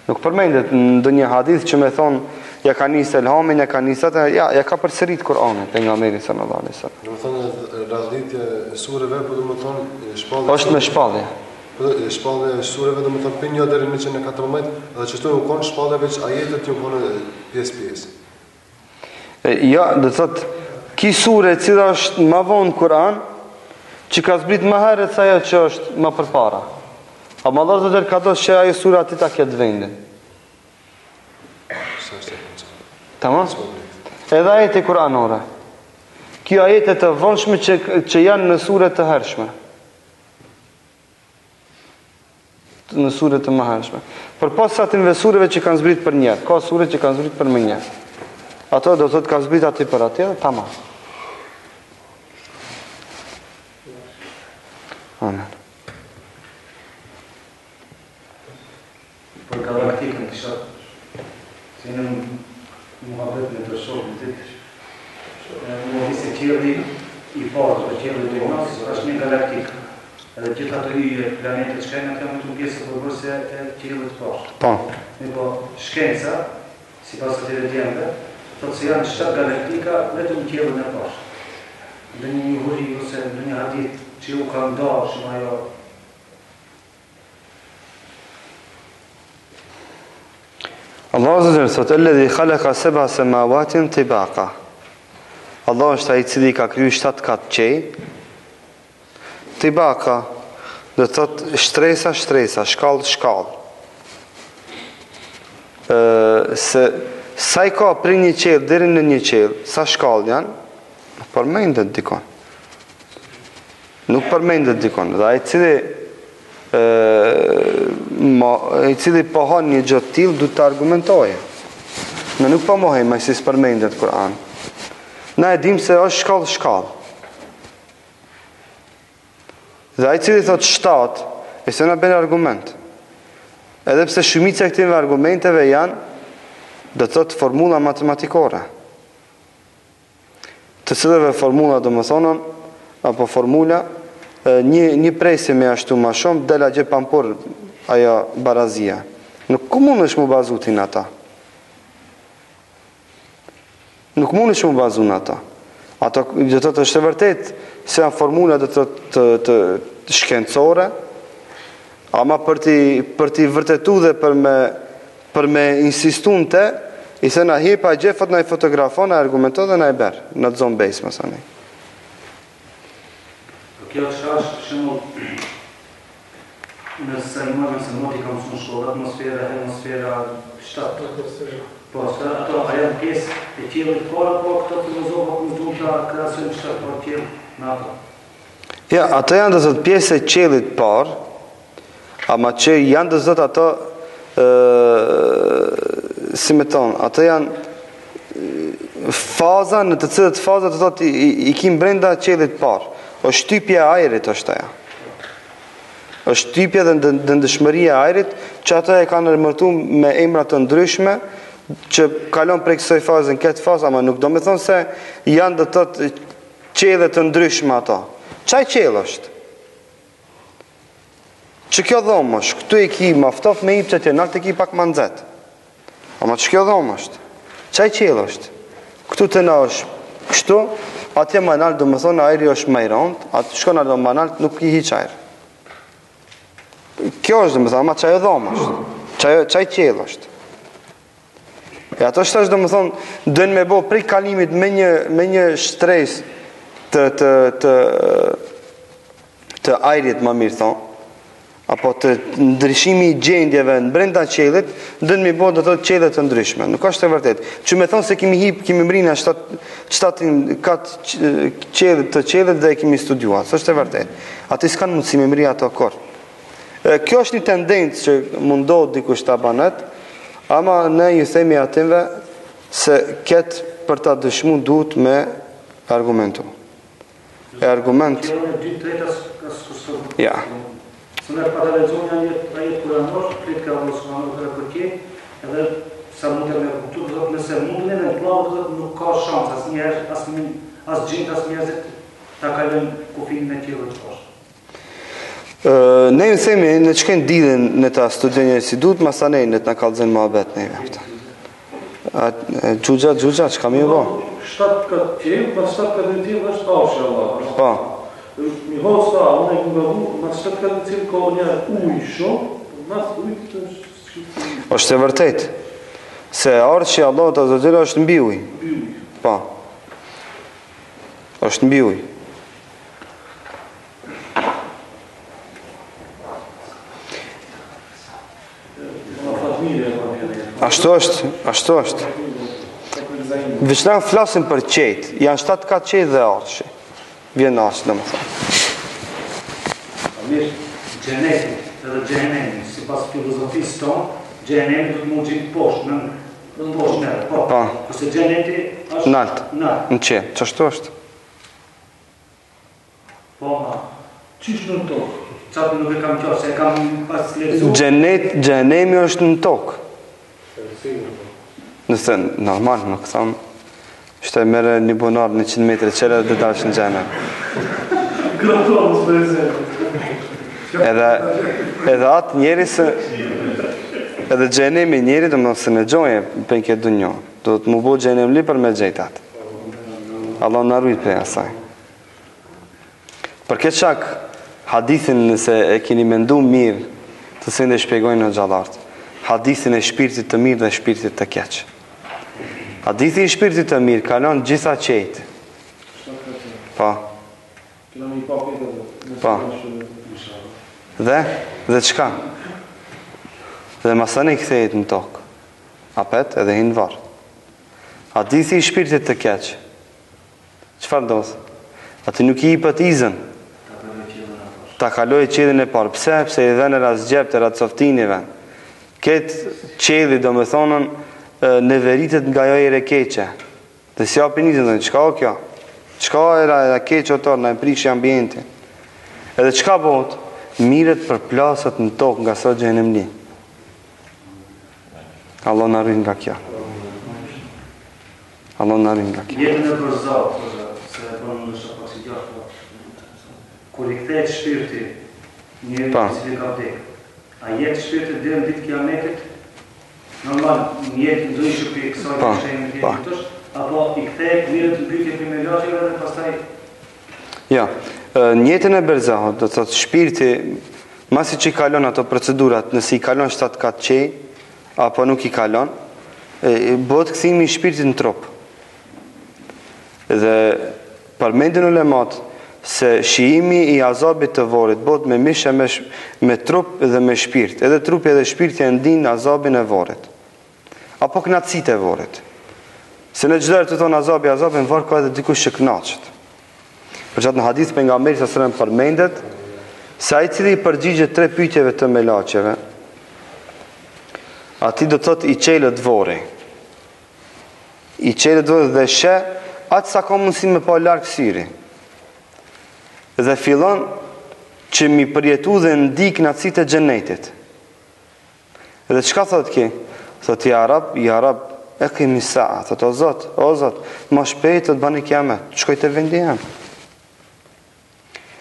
Nuk përmendet ndonjë hadith që me thonë ja ka nisë elhamin, ja ka nisë ja ka përsërit Kur'anit pejgamberi sallallahu alaihi wasallam. Do të thonë radhitja e sureve, po do të thonë shpallje. Është me shpallje. Po shpallja e sureve do të thonë pin 1 deri në 114, dhe çështoj nuk kanë shpallje veç ajetet që kanë pjesë. Ja, do të thotë ki sure e cila është më vonë Kur'an, që ka zbrit më herët se ajo që është më përpara. Ama Allah Azza ka dosur që ajo sura aty ta ketë vendin. Tamam? Edhe ajete kuranore. Kjo ajete të vonshme që janë në sure të hershme. Në sure të më hershme. Për pas atinve sureve që kanë zbrit për njerë. Ka sure që kanë zbrit për më njerë. Ato do të thotë ka zbrit aty për aty, tamam. Amen. Për galaktikën të shatë, si në muhabet me të shokë të të më visi qërdi i parë, për qërdi të nësë, është një galaktikë. Edhe gjithë ato hyje planetet shkajnë, në kamë të pjesë të përbërse e qërdi të parë. Po. Po, shkenca, si pas të të djemëve, thotë se janë 7 galaktika vetëm qërdi në parë. Dhe një huri ose në një hadith që u ka ndarë shumë ajo. Allah Azza wa Jalla thotë alladhi khalaqa sab'a samawatin tibaqa. Allah është ai i cili ka kriju 7 kat qej. Tibaqa do të thotë shtresa, shkallë. sa I ka prej një qelë deri në një qelë, sa shkallë janë, përmendet dikon. Nuk përmendet dikon. Dhe ai cili pohon një gjë të tillë duhet të argumentojë. Ne nuk po mohojmë se si përmendet Kur'an. Na e dim se është shkallë. Dhe ai cili thot 7, e se na bën argument. Edhe pse shumica e këtyre argumenteve janë, do të thotë formula matematikore. Të cilëve formula do më thonon, apo formula, një presje me ashtu ma shumë, del a gjë pampur ajo barazia. Nuk ku mund është mu bazu ti në ata. Nuk mund është mu bazu në ata. Ato do të thotë është e vërtet se janë formula do të thotë të shkencore, ama për ti vërtetu dhe për me insistu në te, I se na hipa gjefët, na I fotografon, na argumenton dhe na I berë, na të zonë bejsë, më sani. Kjo është shembull, nëse I marrëm se moti ka mësuar shkollë, atmosfera, shtatë. Po, ato janë pjesë e tjellit para, po këto filozofë nuk duhet ta krahasojnë shtatë për tjellë me ato. Ja, ato janë do të thotë pjesë e qellit parë, ama që janë do të thotë ato si me tonë, ato janë faza në të cilët faza të thotë I kim brenda qellit parë. O shtypja e ajrit është aja. O shtypja dhe ndëshmëria e ajrit, që ato e kanë rëmërtu me emra të ndryshme, që kalon prej kësaj fazën këtë fazë, ama nuk do me thonë se janë do të thotë qellet të ndryshme ato. Çaj qellë është? Që kjo dhomë është, këtu I ki maftof me ipë që tje, nalë të ki pak ma nëzet. Ama që kjo dhomë është? Çaj qellë është? Këtu të na është kështu, atje ma nalë do më thonë ajri është ma I rëndë, atë shko nalë do më nalë nuk I hiq ajrë. Kjo është do më thonë, ama çaj dhomë është? Çaj qellë është? E ato shtash do më thonë, dënë me bo prej kalimit me një shtres të ajrit më mirë thonë, apo të ndryshimi I gjendjeve në brenda qellit, dënë mi bo do të qellet të ndryshme. Nuk është e vërtet. Që me thonë se kemi mrina 7 qellit të qellit dhe kemi studiuar. Së është e vërtet. Ati s'kanë mundësi me mri ato kor. Kjo është një tendencë që mundohet dikush ta banet, ama ne ju themi atinve se ketë për ta dëshmu duhet me argumentu. E argument... Ja. Së në pa të lezonja ajet kuranor, kritë ka Allah subhanahu wa taala përkje, edhe sa mund të me kuptu, dhe nëse mundën e në plavë, dhe nuk ka shansë, as njerë, as gjindë, as njerëzit, ta kalën kufimin e tjilë të poshtë. Ne ju themi, në që kënë didhen në ta studion njërë si duhet, masa ne në të në kalëzën më abet në i vefta. Gjugja, që kam i bo? 7 këtë tjemë, pa 7 këtë në tjemë është ashtë Allah. Pa. Mi hosta, unë e këmë gavu, ma 7 këtë në tjemë ka një ujë shumë, mas ujë të është... është e vërtet, se arë që Allah të zëgjera është mbi ujë. Pa. është mbi ujë. Ashtu është. Veçna flasim për qetë, janë 7 ka qetë dhe arshi. Vjen arshi, dhe më thëmë. Gjeneti edhe gjenemi, si pas filozofisë tonë, gjenemi du të mund gjitë poshtë, në poshtë nërë, po. Këse gjeneti është... Naltë, në qenë, që ashtu është? Po, ma. Qish në tokë? Qatë nuk e kam qërë, se e kam pas lezu... Gjenemi është në tokë. Nëse, normal, nuk thamë, shte mere një bunar 100 metre qere dhe dalsh në gjenem. Edhe atë njeri se, edhe gjenemi njeri dhe më se në gjoje për në këtë dunjo, do të më bo gjenem li për me gjejtat. Allah në arrujt për asaj. Për këtë shak, hadithin nëse e kini mendu mirë, të se ndë shpjegojnë në gjallartë, hadithin e shpirtit të mirë dhe shpirtit të keqë. Hadithi i shpirtit të mirë kalon gjitha qejtë. Pa. Pa. Dhe qka? Dhe masani këthejt në tokë. Apet edhe hinë varë. Hadithi I shpirtit të keq. Çfarë ndodh? Atë nuk I jepet izën. Ta kaloj qedhin e parë. Pse? Pse I dhenë razgjep të ratsoftinive. Këtë qedhi do me thonën neveritet nga jo I keqe. Dhe si apin izën, çka o kjo? Çka era keqe o torë, na e prishi ambientin. Edhe çka bëhet? Miret për plasët në tokë nga sot xhenemli. Allah na rrin nga kjo. Allah na rrin nga kjo. Jetën e përzat, se e bënë në shapasi gjashtë. Kur I kthehet shpirti, njëri që ka vdek. A jetë shpirti dhe në ditë kiametit? Normal, jetë ndryshë për kësaj të shenjë në tjetës, apo I kthehet mirë të mbytje për melaqeve dhe pastaj? Ja, njetën e berzahut, do të thotë shpirti, masi që I kalon ato procedurat, nëse I kalon 7 katë qej, apo nuk I kalon, bëhet kthimi I shpirtit në trup. Dhe përmendin ulemat se shijimi I azabit të varrit bëhet me mishe me trup dhe me shpirt. Edhe trupi edhe shpirti e ndin azabin e varrit. Apo knatësitë e varrit. Se në çdo herë të thon azabin varr ka edhe dikush që kënaqet. Për çfarë në hadith pejgamberi sallallahu alajhi wasallam përmendet se ai cili I përgjigjet 3 pyetjeve të melaçeve, ati do të thot I qelët vorri. I qelët vorri dhe she, atë sa ka mundësi me pa larkë syri. Dhe fillon që mi përjetu dhe ndik knatësit e xhenetit. Dhe çka thot ki? Thot ja Rab, e kemi sa. Thot o Zot, ma shpejt të të bani kiamet. Shkoj të vendi jam.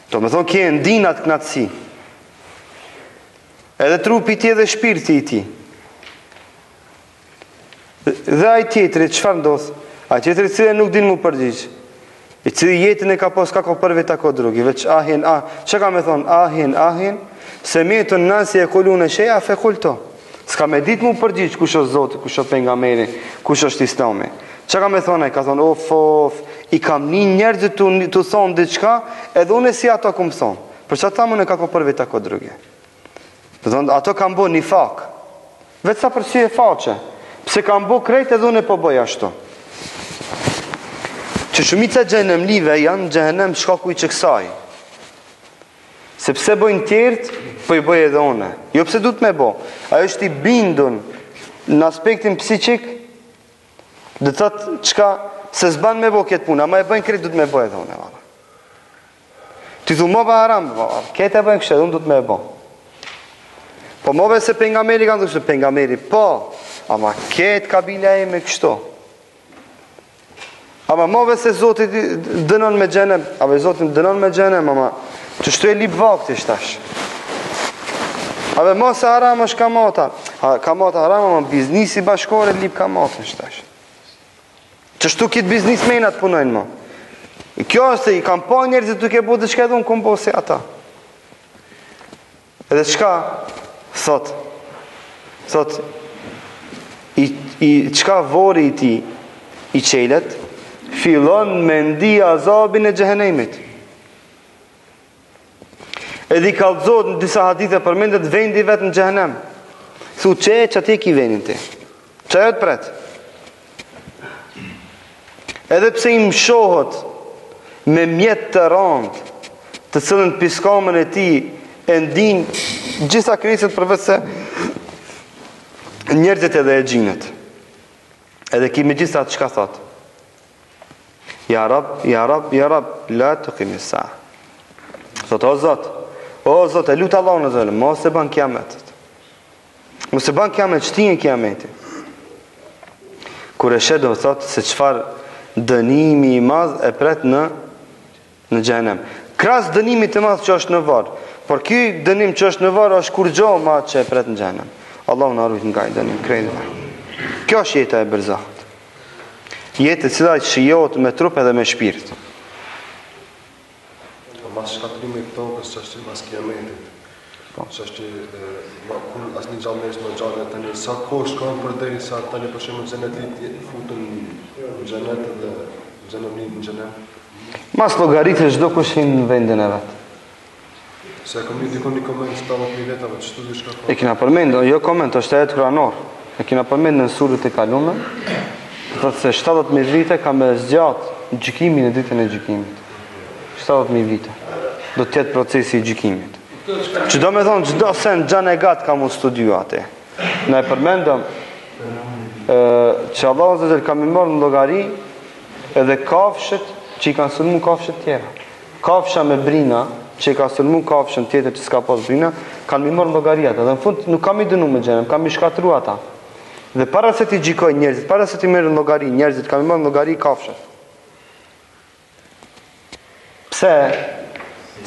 Do me thonë ki e ndinat knatësi. Edhe trupi ti edhe shpirti I ti. Dhe ai tjetri, çfarë ndodh? Ai tjetri që nuk din mu përgjigj. I cili jetën e ka pas kako prvi tako drugi, veç ahin, që ka me thonë, ahin, se metën nasi e kulun e sheja, fe kulto. S'ka me dit mu përgjigj, kush është Zoti, kush është pejgamberi, kush është Islami. Që ka me thonë, ai ka thonë, of, I kam një njerëzit të thonë diçka, edhe unë si ato këmë thonë. Për që ta më në kako prvi tako drugi. Dhe thonë, ato kam bo një fak. Veç sa për si e faqe. Pse kam bo krejt edhe unë e po bëj ashtu. Që shumica xhenemlive janë xhenem shkaku I kësaj. Sepse bojnë tjertë, po I bëj edhe une. Jo pse du të me bo. Ajo është I bindun në aspektin psiqik, dhe të thëtë qka se zban me bo këtë puna, ma e bëjnë krejt du të me bo edhe une. Ti thu mo ba haram, këtë e bëjnë kështë, unë du të me bo. Po move se pejgamberi kanë thënë, pejgamberi, po, ama këtë kabila e me kështu. Ama move se Zoti dënon me xhenem, apo Zoti dënon me xhenem, ama që shtu e lip vakti shtash. Apo mos e haram është kamata. Kamata haram, ama biznisi bashkore lip kamata shtash. Që shtu kitë biznis menat punojnë mo. Kjo është I kam pa njerëzit duke bu diçka edhe unë kom po si ata. Edhe çka thot I çka vori I ti I qelet fillon me ndi azabin e xhehenemit. Edhe I kallëzohet në disa hadithe përmendet vendi vetë në xhehenem. Thu që ati ki vendin ti. Që ajo të pret. Edhe pse I mshohet me mjet të rand, të cilën piskamën e ti e ndin gjitha kriset përveç se njerëzit edhe e gjinët. Edhe ki me gjitha të shka thot. Ja Rab, la të kimi sa. Thot, o Zot, e lutë Allah në zëllë, mos e ban kiametet. Mos e ban kiamet, qëti në kiameti. Kur e shedo, thot, se qfar dënimi I madh e pret në xhenem. Kras dënimit të madh që është në varr. Por ky dënim që është në varr është kur gjo ma që e pret në xhenem. Allahu na ruaj nga dënim krejtë. Kjo është jeta e berzahut. Jetë e cila shijohet me trup edhe me shpirt. Mas shkatrimit tokës që është mas kiametit. Që është kur asë një gjallë në gjallë tani, sa kohë shkon për deri sa tani për shemë në xhenetit futën në xhenet dhe xhenemlin në xhenem. Mas llogaritë çdo kush në vendin e vet. Se kam një dikon një koment së tavët një letave, që studi shka ka? E kina përmend, jo koment, është ajet kuranor. E kina përmend në surët e kalume, Thotë se 70.000 vite ka me zgjatë gjykimin e ditën e gjykimit. 70.000 vite. Do të jetë procesi i gjykimit. Që do me thonë, çdo sen gjanë e gatë ka mu studiu ati. Ne përmendëm që Allahu Azza ka më marrë në llogari edhe kafshët që i kanë sulmu kafshët tjera. Kafsha me brina, që i ka sulmu kafshën tjetër që s'ka pas brina, kanë më marrë në llogari ata. Dhe në fund nuk kam i dënu me xhenem, kam i shkatru ata. Dhe para se ti gjikoj njerëzit, para se ti merë në llogari njerëzit, kam i marrë në llogari kafshët. Pse?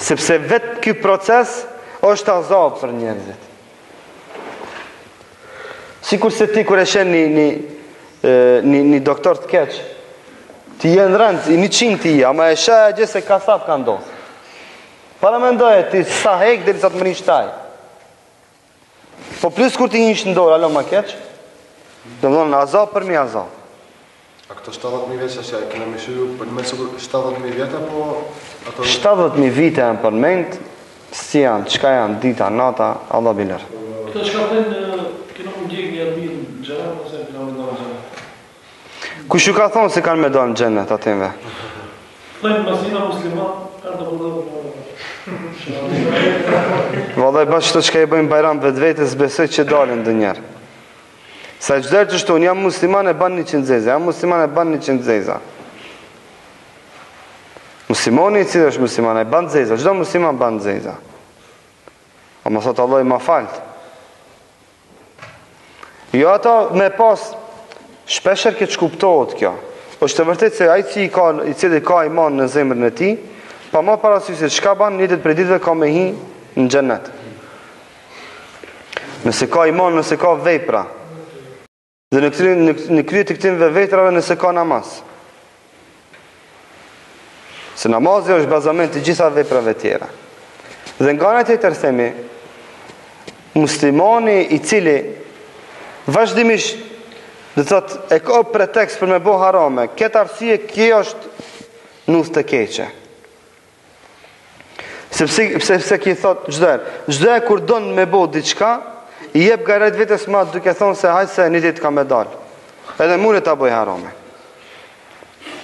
Sepse vetë ky proces është azab për njerëzit. Sikur se ti kur e shen një doktor të keq, ti je në rënd, i 100 ti je, ama e shë e gjë se kasap ka ndodhë. Para me ndoje, ti sa hek dhe sa të mëri shtaj. Po plus kur ti njësh në dorë, alo ma keq, dhe më thonë azab për mi azab. A këto 70.000 vjetë që e kena me shuru për në sigur 70.000 vjetë, apo ato... 70.000 vite e në përmend, si janë, qka janë, dita, nata, Allah biler. Këto që ka thënë, kena më gjegë një arbinë në gjenet, ose kena më dalë në gjenet? Kush ju ka thonë se kanë me dalë në gjenet atinve? Thënë, masina musliman, kërë të përdo Vallaj, bashkë qëto që ka i bëjmë bajram vetë vetës, besoj që dalin dë njerë. Sa qëderë që shtonë, jam musliman e ban 100 zeza, jam musliman e ban 100 zeza. Muslimoni i cilë është musliman e ban zeza, çdo musliman ban zeza. A më thotë Allah i ma faltë. Jo ato me pas, shpesher këtë shkuptohet kjo. është të vërtet se ai i cili ka iman në zemrën e tij, pa më parasysh se çka ban njëtet për ditëve ka me hi në xhennet. Nëse ka iman, nëse ka vepra. Dhe në krye të këtyre veprave nëse ka namaz. Se namazi është bazament të gjitha veprave tjera. Dhe nga ana tjetër themi, muslimani i cili vazhdimisht dhe thot e ka pretekst për me bo harame, këtë arsye kjo është nus të keqe. Sepse ki thot çdo kur don me bo diçka, i jep garant vetes ma duke thonë se hajtë se një ditë ka me dal. Edhe mune ta bëj harame.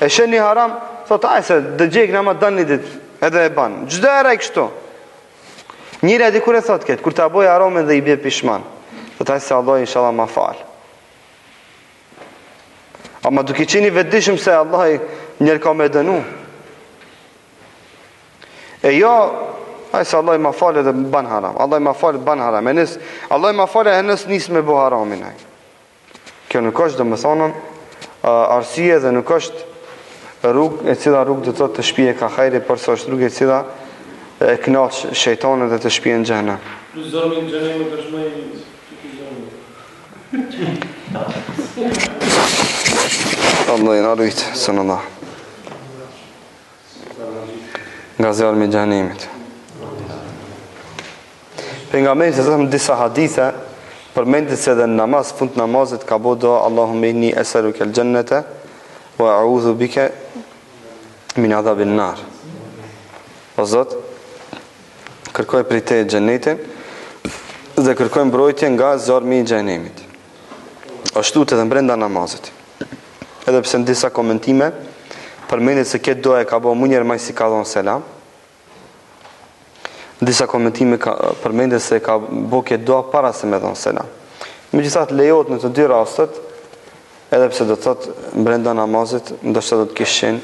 E shen një haram, thot hajtë se dëgjek në ma dan një ditë, edhe e ban. Çdo herë kështu. Njëri dikur e thot këtë, kur ta bëj harame dhe i bje pishman. Thot hajtë se Allah inshallah ma fal. Ama duke qeni vetëdijshëm se Allah njerë ka me dënu. E jo, se Allah i ma falë dhe ban haram. Allah i ma falë ban haram. Allah i ma falë e nësë nisë me bo haramin. Kjo nuk është dhe më thonën arsye dhe nuk është rrugë e cila rrugë dhe të shpije ka hajri, përsa është rrugë e cila e knaqë shejtanë dhe të shpije në gjëhna. Plus zormi në gjëhna me përshmaj Allah i në rritë, sënë Allah. Nga zjarë me gjëhnimit. Për nga mejnë se të thëmë disa hadithe, përmendit se dhe në namaz, fund namazit ka bo do Allahumme inni esaluke al gjennete wa a'udhu bike min adhabin nar. O Zot, kërkoj për i te gjennetin dhe kërkoj mbrojtje nga zjarëmi i gjëhnimit. Ashtu të dhe mbrenda namazit. Edhe pse në disa komentime përmendit se këtë doa e ka bo munjer maj si ka dhonë selam. Disa komentime përmendit se ka bo këtë doa para se me dhonë selam. Megjithatë lejohet në të dy rastet, edhe pse do të thot brenda namazit, ndoshta do të kishin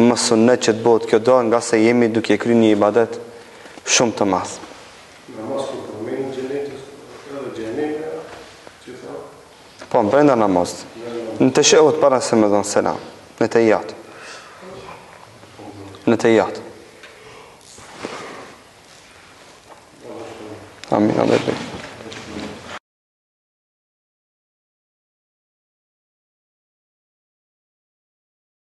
më sunnet që të bëhet kjo doa, nga se jemi duke kryer një ibadet shumë të madh. Namaz ku përmend xhenetin, edhe xhenetin, që thon? Po, brenda namazit. Në të shehut para se me dhonë selam. Në të jatë. Në të jatë. Amin. Amin.